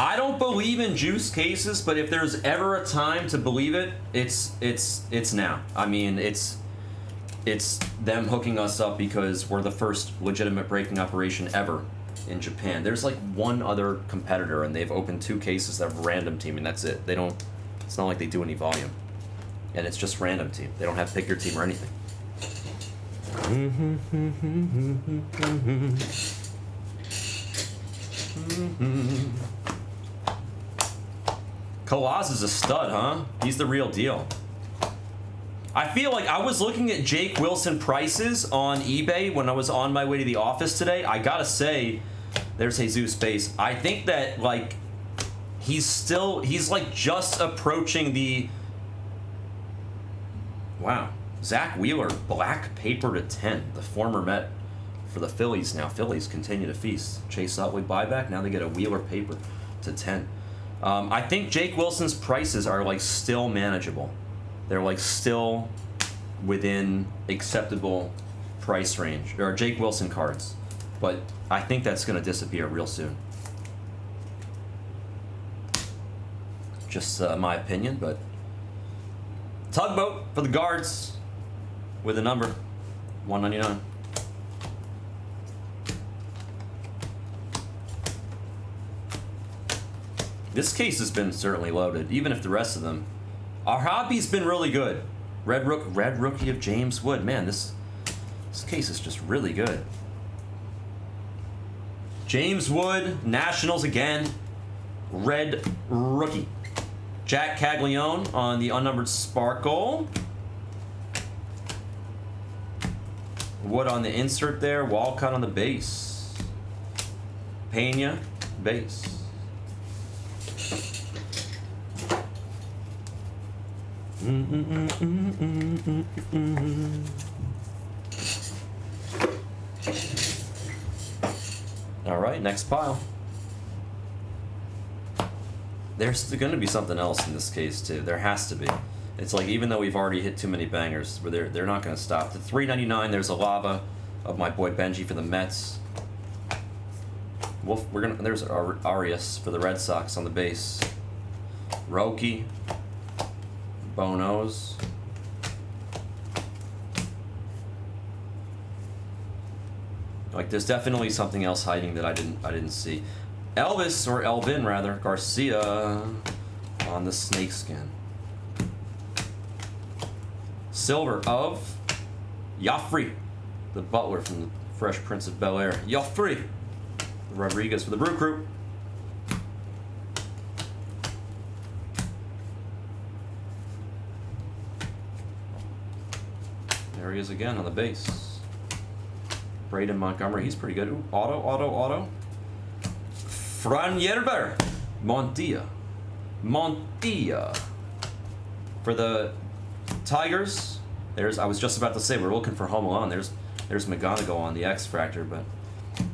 I don't believe in juice cases, but if there's ever a time to believe it, it's now. I mean, it's them hooking us up because we're the first legitimate breaking operation ever in Japan. There's like one other competitor, and they've opened 2 cases of random team, and that's it. They don't. It's not like they do any volume, and it's just random team. They don't have pick your team or anything. Kalaz is a stud, huh? He's the real deal. I feel like I was looking at Jake Wilson prices on eBay when I was on my way to the office today. I gotta say, there's Jesus Base. I think that, like, he's like just approaching the... Wow. Zach Wheeler, black paper to 10. The former Met for the Phillies now. Phillies continue to feast. Chase Utley buyback. Now they get a Wheeler paper to 10. I think Jake Wilson's prices are, like, still manageable. They're, like, still within acceptable price range. There are Jake Wilson cards. But I think that's going to disappear real soon. Just my opinion, but... Tugboat for the guards with a number. 199. This case has been certainly loaded, even if the rest of them... Our hobby's been really good. Red Rookie of James Wood. Man, this case is just really good. James Wood, Nationals again. Red Rookie. Jack Caglione on the unnumbered Sparkle. Wood on the insert there. Walcott on the base. Pena, base. All right, next pile. There's going to be something else in this case too. There has to be. It's like, even though we've already hit too many bangers, but they're not going to stop. The 399. There's a lava of my boy Benji for the Mets. There's Arias for the Red Sox on the base. Roki. Bonos. Like, there's definitely something else hiding that I didn't see. Elvis, or Elvin rather, Garcia on the snakeskin. Silver of Joffrey, the butler from the Fresh Prince of Bel-Air. Joffrey Rodriguez for the Brew Crew. There he is again on the base. Braden Montgomery, he's pretty good. Ooh, auto. Fran Yerber. Montilla. For the Tigers, I was just about to say, we're looking for Home Alone. There's McGonigal on the X Factor, but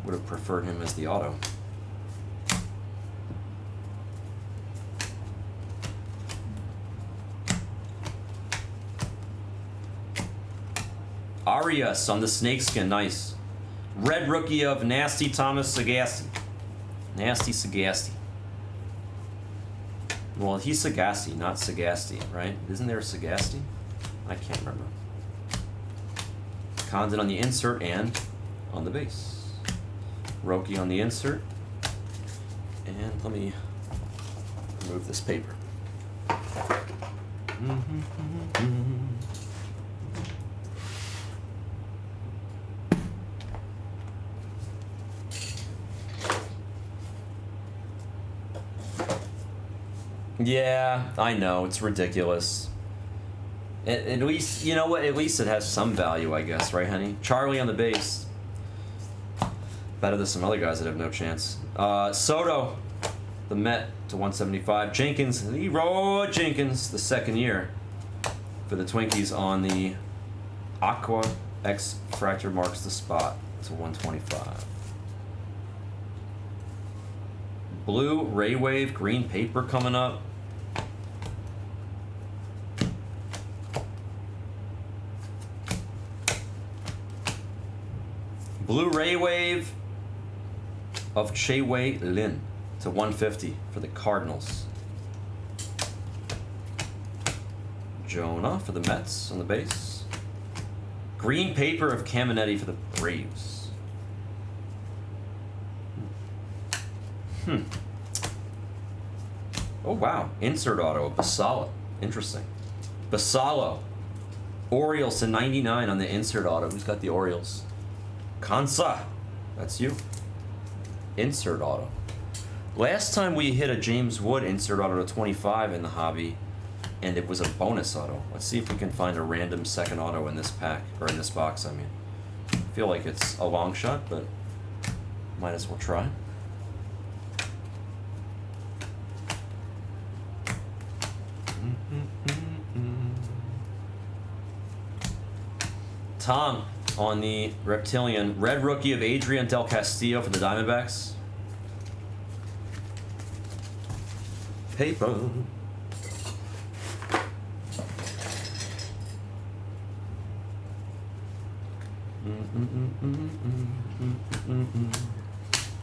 would have preferred him as the auto. Arias on the snakeskin, nice. Red Rookie of Nasty Thomas Sagasti. Nasty Sagasti. Well, he's Sagasti, not Sagasti, right? Isn't there a Sagasti? I can't remember. Condon on the insert and on the base. Roki on the insert. And let me remove this paper. Yeah, I know, it's ridiculous. At least, you know what, at least it has some value, I guess, right, honey? Charlie on the base. Better than some other guys that have no chance. Soto, the Met to 175. Jenkins, Leroy Jenkins, the second year for the Twinkies on the Aqua X Fracture marks the spot to 125. Blue Ray Wave, green paper coming up. Blue Ray Wave of Che-Wei Lin to 150 for the Cardinals. Jonah for the Mets on the base. Green paper of Caminetti for the Braves. Oh, wow. Insert auto of Basalo. Interesting. Basalo. Orioles to 99 on the insert auto. Who's got the Orioles? Kansa. That's you. Insert auto. Last time we hit a James Wood insert auto to 25 in the hobby, and it was a bonus auto. Let's see if we can find a random second auto in this pack, or in this box, I mean. I feel like it's a long shot, but might as well try. Tom on the Reptilian. Red rookie of Adrian Del Castillo for the Diamondbacks. Paper.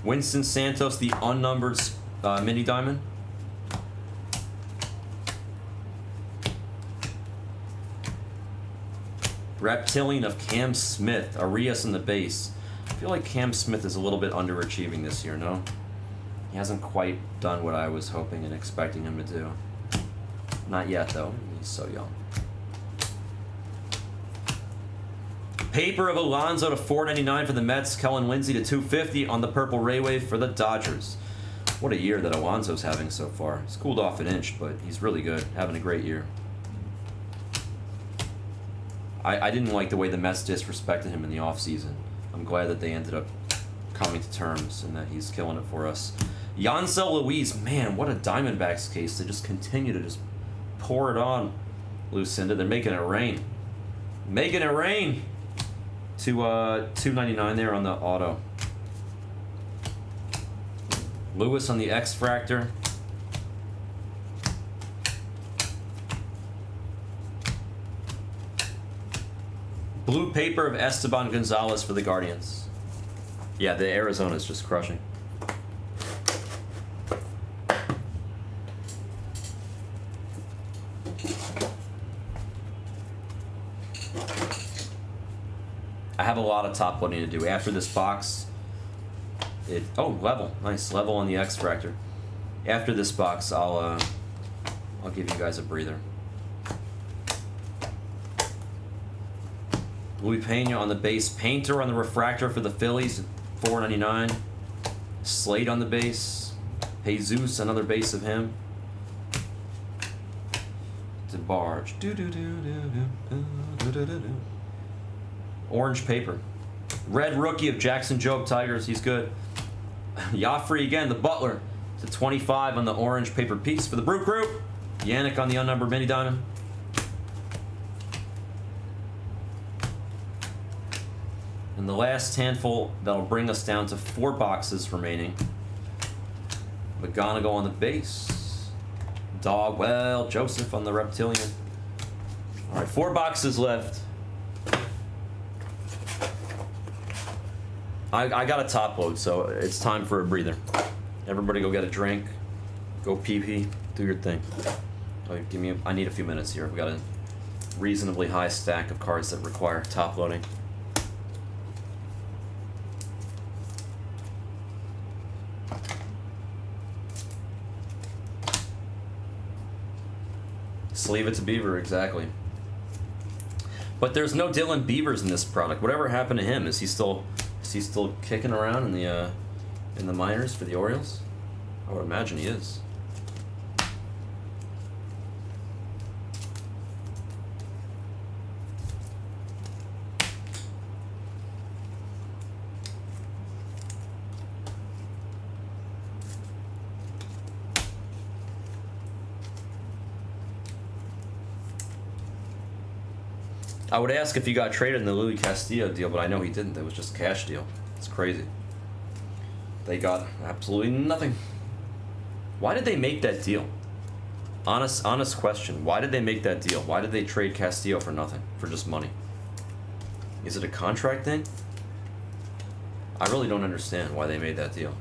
Winston Santos, the unnumbered mini diamond. Reptilian of Cam Smith, Arias in the base. I feel like Cam Smith is a little bit underachieving this year, no? He hasn't quite done what I was hoping and expecting him to do. Not yet, though. He's so young. Paper of Alonso to 499 for the Mets. Kellen Lindsey to 250 on the Purple Ray Wave for the Dodgers. What a year that Alonso's having so far. He's cooled off an inch, but he's really good. Having a great year. I didn't like the way the Mets disrespected him in the offseason. I'm glad that they ended up coming to terms and that he's killing it for us. Yancel Luis, man, what a Diamondbacks case. They just continue to just pour it on, Lucinda. They're making it rain. Making it rain! To $2.99 there on the auto. Lewis on the X-Fractor. Blue paper of Esteban Gonzalez for the Guardians. Yeah, the Arizona's just crushing. I have a lot of top loading to do. After this box, level. Nice. Level on the X-Fractor. After this box, I'll give you guys a breather. Louis Pena on the base. Painter on the refractor for the Phillies, $4.99. Slate on the base. Jesus, another base of him. DeBarge. Orange paper. Red rookie of Jackson Jobe Tigers. He's good. Joffrey again, the Butler, to 25 on the orange paper piece for the Brew Crew. Yannick on the unnumbered mini diamond. And the last handful that'll bring us down to 4 boxes remaining. McGonigal on the base. Dogwell, Joseph on the Reptilian. All right, 4 boxes left. I got a top load, so it's time for a breather. Everybody go get a drink. Go pee-pee. Do your thing. I need a few minutes here. We got a reasonably high stack of cards that require top loading. Sleeve it to Beaver, exactly. But there's no Dylan Beavers in this product. Whatever happened to him? Is he still kicking around in the minors for the Orioles? I would imagine he is. I would ask if he got traded in the Louis Castillo deal, but I know he didn't. It was just a cash deal. It's crazy. They got absolutely nothing. Why did they make that deal? Honest question. Why did they make that deal? Why did they trade Castillo for nothing? For just money? Is it a contract thing? I really don't understand why they made that deal.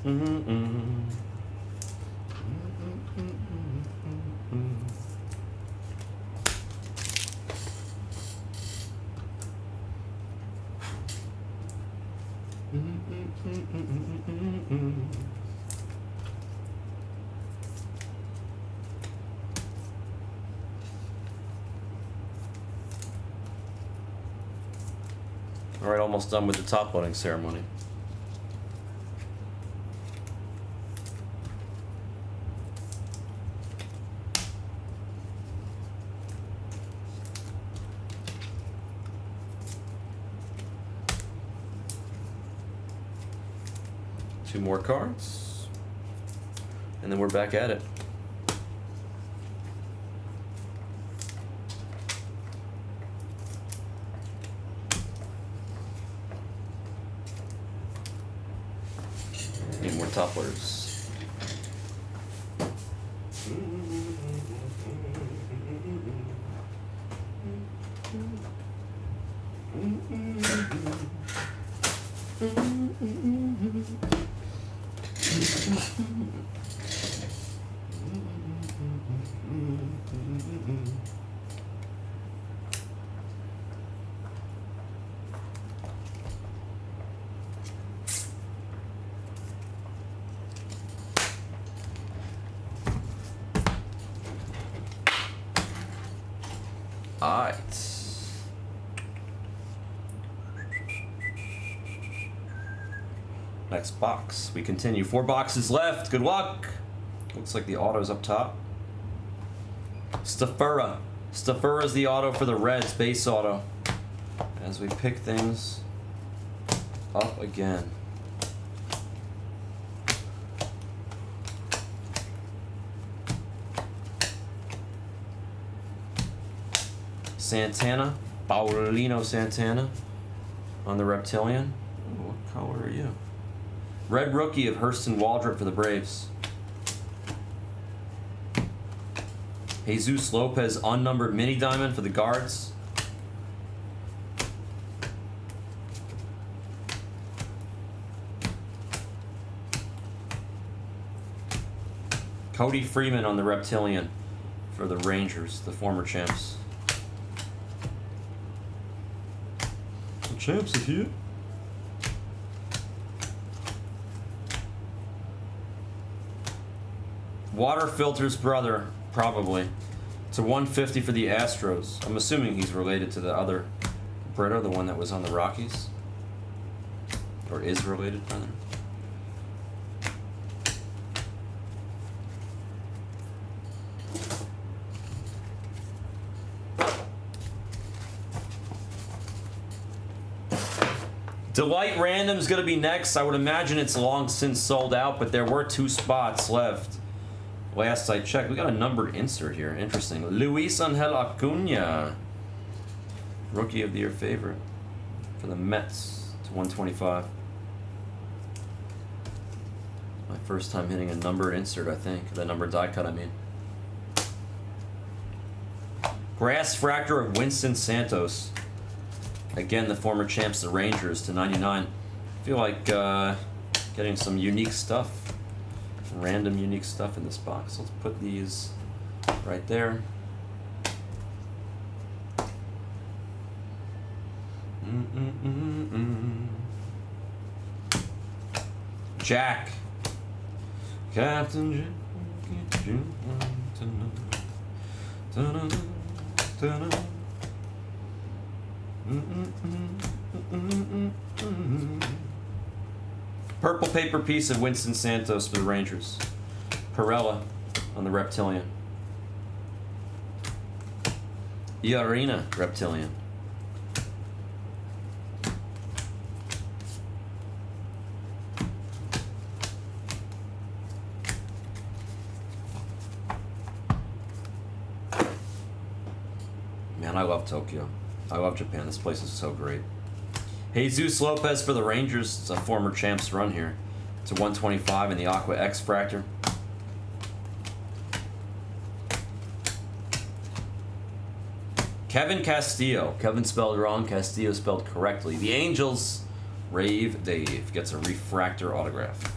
All right, almost done with the top loading ceremony. Two more cards, and then we're back at it. Need more topplers. Alright. Next box. We continue. 4 boxes left. Good luck. Looks like the auto's up top. Stafura. Stafura's the auto for the Reds, base auto. As we pick things up again. Santana, Paulino Santana on the Reptilian. Ooh, what color are you? Red rookie of Hurston Waldrop for the Braves. Jesus Lopez unnumbered mini diamond for the Guards. Cody Freeman on the Reptilian for the Rangers, the former champs. The champs are here. Water Filter's brother, probably. It's a 150 for the Astros. I'm assuming he's related to the other Brito, the one that was on the Rockies. Or is related, rather. Delight Random's going to be next. I would imagine it's long since sold out, but there were 2 spots left. Last I checked, we got a numbered insert here. Interesting. Luis Angel Acuna, Rookie of the Year favorite for the Mets to 125. My first time hitting a numbered insert, I think. The numbered die cut, I mean. Grass Fractor of Winston Santos. Again, the former champs, the Rangers, to 99. I feel like getting some unique stuff. Random unique stuff in this box. Let's put these right there. Jack. Captain Jack. Purple paper piece of Winston Santos for the Rangers. Perella on the Reptilian. Iarina Reptilian. Man, I love Tokyo. I love Japan. This place is so great. Jesus Lopez for the Rangers. It's a former champs run here. It's a 125 in the Aqua X Fractor. Kevin Castillo. Kevin spelled wrong. Castillo spelled correctly. The Angels. Rave Dave gets a refractor autograph.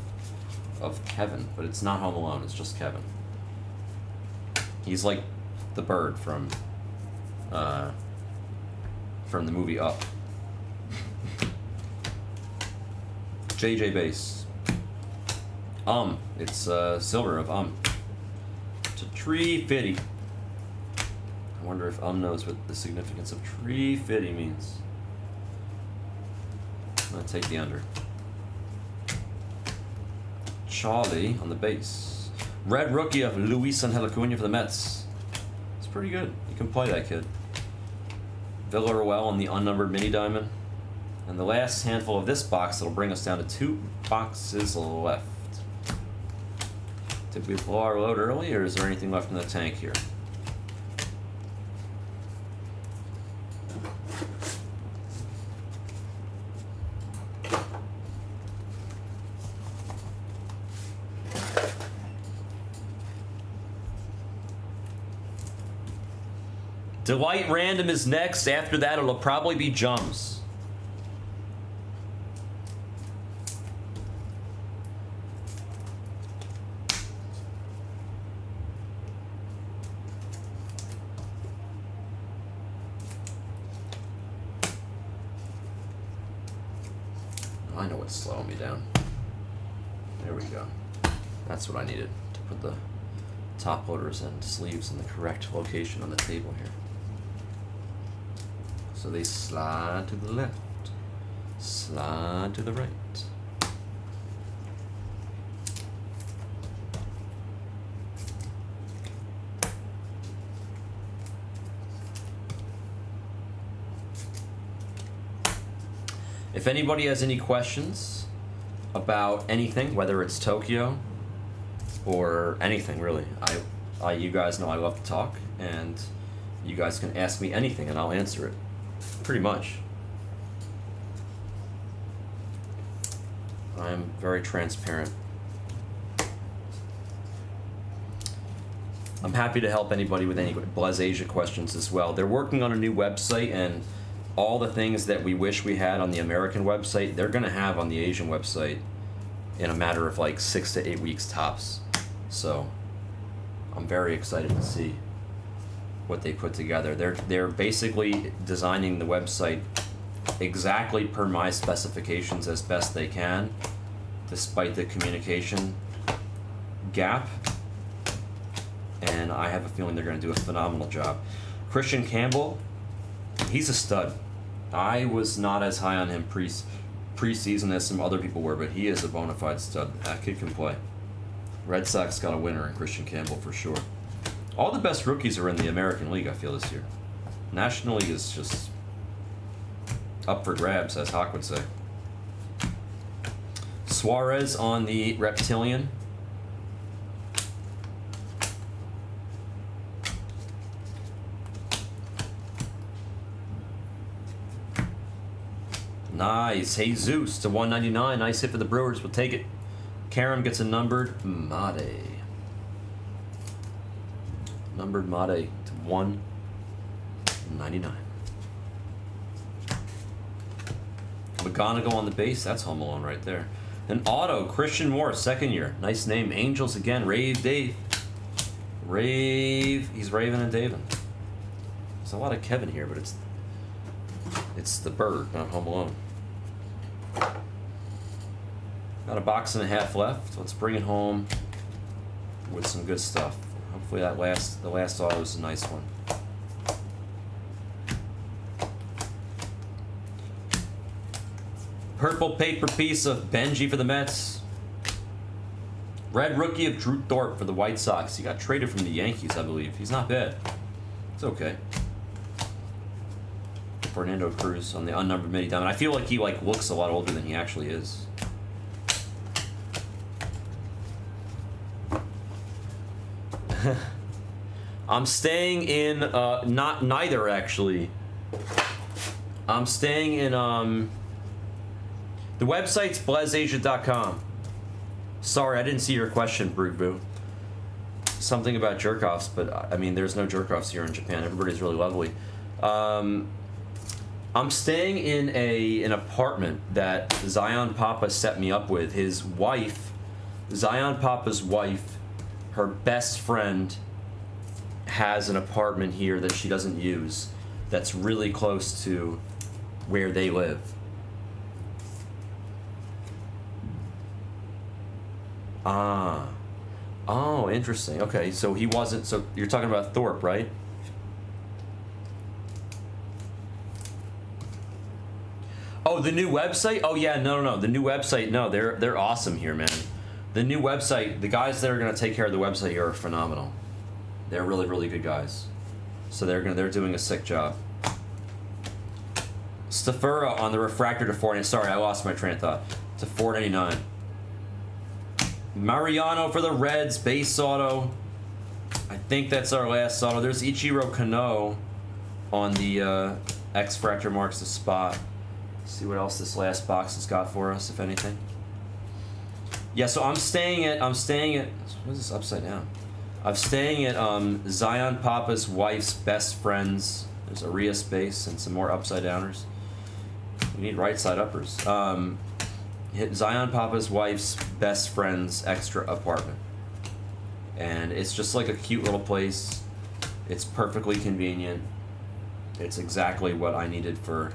of Kevin, but it's not Home Alone. It's just Kevin. He's like the bird from the movie Up. JJ Bass. It's Silver of It's a tree fitty. I wonder if knows what the significance of tree fitty means. I'm gonna take the under. Charlie on the bass. Red rookie of Luis Angel Acuna for the Mets. It's pretty good. You can play that kid. Villarreal on the unnumbered mini diamond. And the last handful of this box, that'll bring us down to 2 boxes left. Did we blow our load early, or is there anything left in the tank here? Delight Random is next. After that, it'll probably be Jums. I know what's slowing me down. There we go. That's what I needed to put the top loaders and sleeves in the correct location on the table here. So they slide to the left, slide to the right. If anybody has any questions about anything, whether it's Tokyo or anything really, you guys know I love to talk, and you guys can ask me anything and I'll answer it. Pretty much. I'm very transparent. I'm happy to help anybody with any Blaz Asia questions as well. They're working on a new website, and all the things that we wish we had on the American website, they're going to have on the Asian website in a matter of like 6 to 8 weeks tops. So I'm very excited to see what they put together. They're basically designing the website exactly per my specifications as best they can, despite the communication gap. And I have a feeling they're going to do a phenomenal job. Christian Campbell, he's a stud. I was not as high on him preseason as some other people were, but he is a bona fide stud. That kid can play. Red Sox got a winner in Christian Campbell for sure. All the best rookies are in the American League, I feel, this year. National League is just up for grabs, as Hawk would say. Suarez on the Reptilian. Nice. Jesus to 199. Nice hit for the Brewers. We'll take it. Karam gets a numbered Mate. Numbered Mate to 199. McGonigal on the base. That's Home Alone right there. An auto. Christian Moore, second year. Nice name. Angels again. Rave Dave. Rave. He's raving and Davin. There's a lot of Kevin here, but it's the bird, not Home Alone. Got a box and a half left. Let's bring it home with some good stuff. Hopefully the last auto is a nice one. Purple paper piece of Benji for the Mets. Red rookie of Drew Thorpe for the White Sox. He got traded from the Yankees, I believe. He's not bad. It's okay. Fernando Cruz on the unnumbered mini diamond. I feel like he looks a lot older than he actually is. I'm staying in neither actually. I'm staying in the website's blazasia.com. Sorry, I didn't see your question, Broodboo. Something about jerk-offs, but I mean, there's no jerk-offs here in Japan. Everybody's really lovely. I'm staying in an apartment that Zion Papa set me up with. His wife Zion Papa's wife, her best friend, has an apartment here that she doesn't use that's really close to where they live. Ah. Oh, interesting. Okay, so he wasn't... So you're talking about Thorpe, right? Oh, the new website? Oh, yeah, no. The new website, no, they're awesome here, man. The new website, the guys that are going to take care of the website here are phenomenal. They're really, really good guys. So they're doing a sick job. Stafura on the refractor to 4. Sorry, I lost my train of thought. To 4.99. Mariano for the Reds, base auto. I think that's our last auto. There's Ichiro Kano on the X-Fractor marks the spot. See what else this last box has got for us, if anything. Yeah, so I'm staying at, what is this upside down? I'm staying at Zion Papa's wife's best friends. There's Arias base and some more upside downers. We need right side uppers. Hit Zion Papa's wife's best friend's extra apartment. And it's just like a cute little place. It's perfectly convenient. It's exactly what I needed for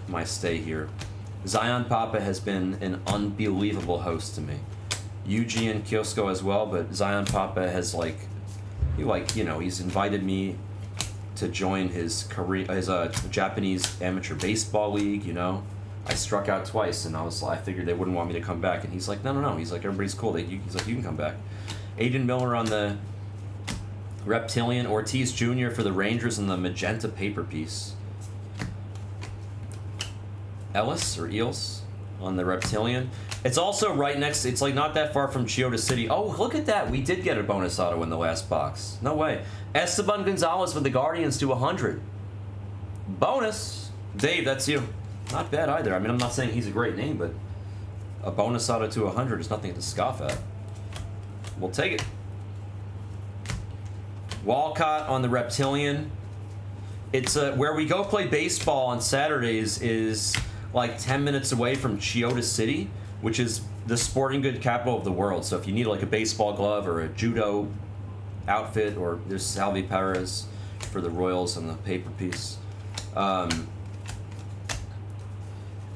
my stay here. Zion Papa has been an unbelievable host to me. Yuji and Kyosko as well, but Zion Papa has he's invited me to join his Japanese amateur baseball league, you know. I struck out twice, and I figured they wouldn't want me to come back, and he's like, no. He's like, everybody's cool. He's like, you can come back. Aiden Miller on the Reptilian, Ortiz Jr. for the Rangers in the magenta paper piece. Ellis or Eels on the Reptilian. It's also right next. It's like not that far from Chiyoda City. Oh, look at that! We did get a bonus auto in the last box. No way. Esteban Gonzalez with the Guardians to 100. Bonus. Dave, that's you. Not bad either. I mean, I'm not saying he's a great name, but a bonus auto to 100 is nothing to scoff at. We'll take it. Walcott on the Reptilian. It's where we go play baseball on Saturdays is like 10 minutes away from Chiyoda City, which is the sporting good capital of the world. So if you need like a baseball glove or a judo outfit, or there's Salvi Perez for the Royals on the paper piece.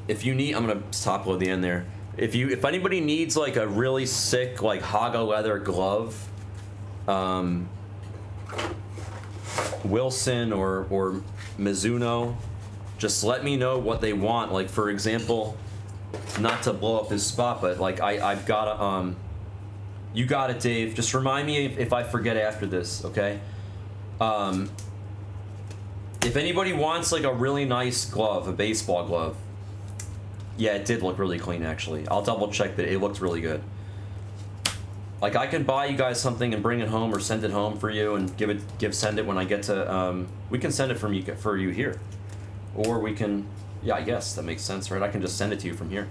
If you need, I'm gonna top load the end there. If anybody needs like a really sick like Haga leather glove, Wilson or Mizuno, just let me know what they want. Like for example, not to blow up his spot, but like I've got a you got it, Dave. Just remind me if I forget after this, okay? If anybody wants like a really nice glove, a baseball glove. Yeah, it did look really clean actually. I'll double check, but it looked really good. Like I can buy you guys something and bring it home or send it home for you and send it when I get to we can send it for you here. Or we can, yeah, I guess that makes sense, right? I can just send it to you from here.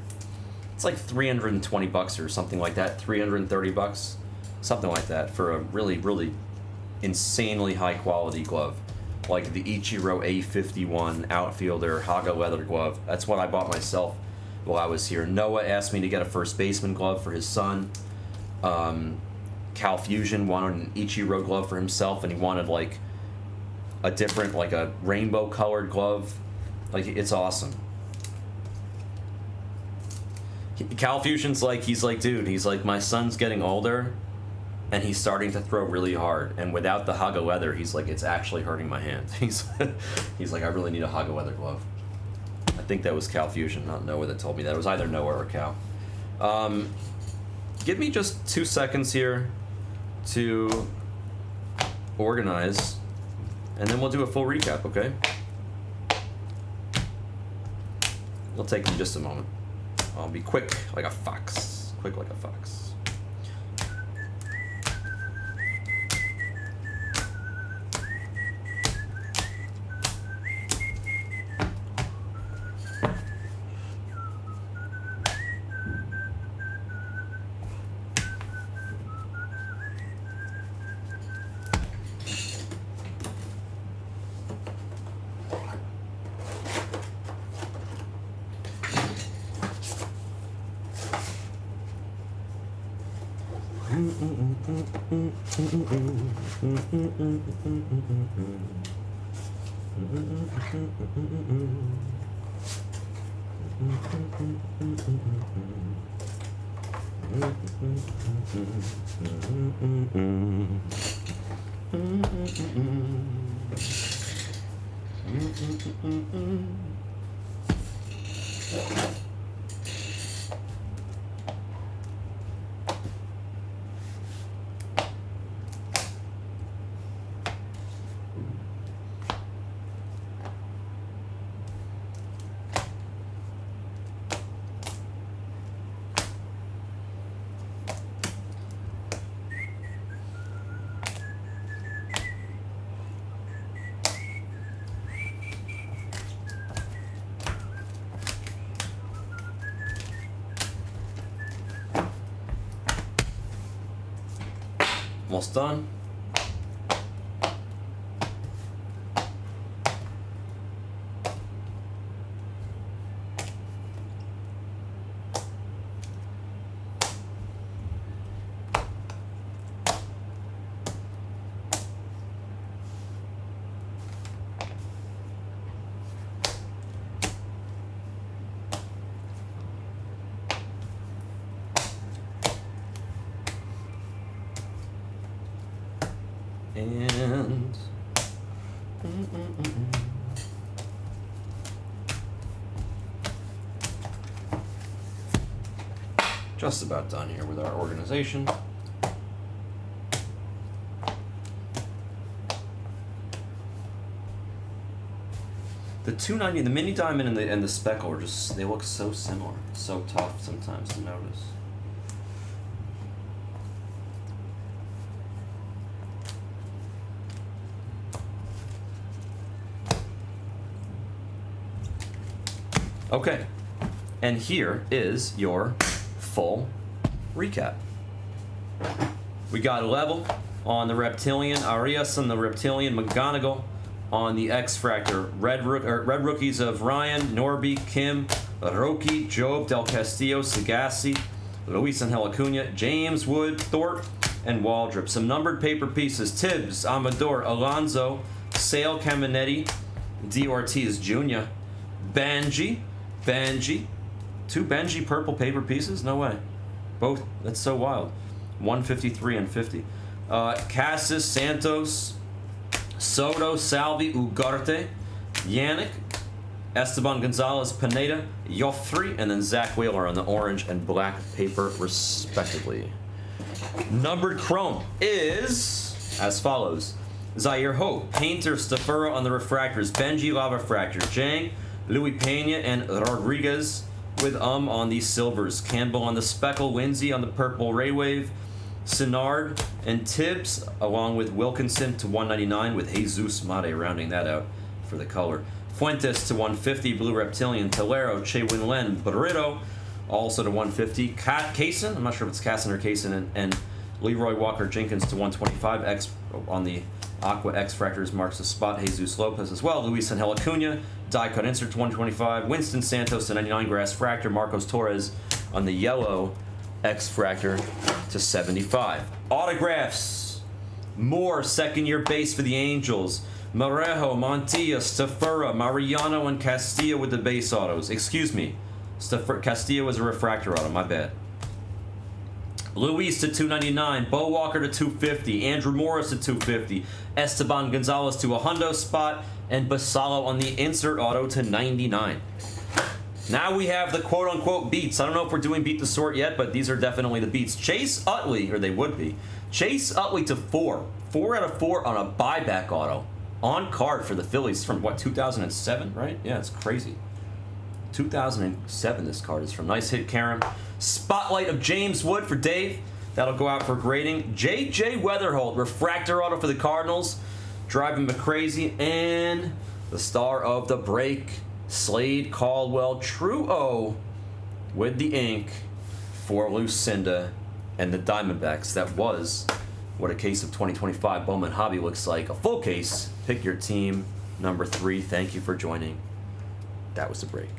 It's like $320 or something like that, $330, something like that for a really, really insanely high quality glove. Like the Ichiro A51 outfielder Haga leather glove. That's what I bought myself while I was here. Noah asked me to get a first baseman glove for his son. Cal Fusion wanted an Ichiro glove for himself, and he wanted like a different, like a rainbow colored glove. Like, it's awesome. Cal Fusion's like, he's like, dude, he's like, my son's getting older and he's starting to throw really hard, and without the Haga leather, he's like, it's actually hurting my hand. He's like, I really need a Haga leather glove. I think that was Cal Fusion, not Noah, that told me that. It was either Noah or Cal. Give me just 2 seconds here to organize, and then we'll do a full recap, okay? It'll take me just a moment. I'll be quick like a fox. Quick like a fox. Almost done. And just about done here with our organization. The 290, the mini diamond and the speckle are just, they look so similar. It's so tough sometimes to notice. Okay, and here is your full recap. We got a level on the Reptilian, Arias on the Reptilian, McGonagall on the X-Fractor, red rookies of Ryan, Norby, Kim, Roki, Job, Del Castillo, Sagasti, Luis Angel Acuna, James Wood, Thorpe, and Waldrop. Some numbered paper pieces: Tibbs, Amador, Alonso, Sale, Caminetti, D. Ortiz Jr., Benji, two Benji purple paper pieces? No way. Both, that's so wild. 153 and 50. Cassis, Santos, Soto, Salvi, Ugarte, Yannick, Esteban Gonzalez, Pineda, Joffrey, and then Zach Wheeler on the orange and black paper, respectively. Numbered chrome is as follows: Zaire Hope, Painter, Stafura on the refractors, Benji Lava Fractor, Jang, Louis Pena, and Rodriguez with on the silvers, Campbell on the speckle, Winsey on the purple Raywave, Sinard and Tibbs, along with Wilkinson to 199 with Jesus Mate rounding that out for the color. Fuentes to 150, Blue Reptilian, Tolero, Che Win-Len, Barreto, also to 150. Kaysen, I'm not sure if it's Kaysen or Kaysen, and Leroy Walker Jenkins to 125. X on the Aqua X Fractors marks the spot. Jesus Lopez as well. Luis Angel Acuna, die cut insert to 125. Winston Santos to 99. Grass Fractor. Marcos Torres on the yellow X Fractor to 75. Autographs. More second-year base for the Angels. Marejo, Montilla, Stafura, Mariano, and Castillo with the base autos. Excuse me. Castillo was a refractor auto. My bad. Luis to 299, Bo Walker to 250, Andrew Morris to 250, Esteban Gonzalez to a hundo spot, and Basalo on the insert auto to 99. Now we have the quote-unquote beats. I don't know if we're doing beat the sort yet, but these are definitely the beats. Chase Utley, or they would be. Chase Utley to 4. 4 out of 4 on a buyback auto. On card for the Phillies from, what, 2007, right? Yeah, it's crazy. 2007 this card is from. Nice hit, Karen. Spotlight of James Wood for Dave. That'll go out for grading. J.J. Weatherholt, refractor auto for the Cardinals. Driving me crazy. And the star of the break, Slade Caldwell, True O with the ink for Lucinda and the Diamondbacks. That was what a case of 2025 Bowman Hobby looks like. A full case. Pick your team. Number 3. Thank you for joining. That was the break.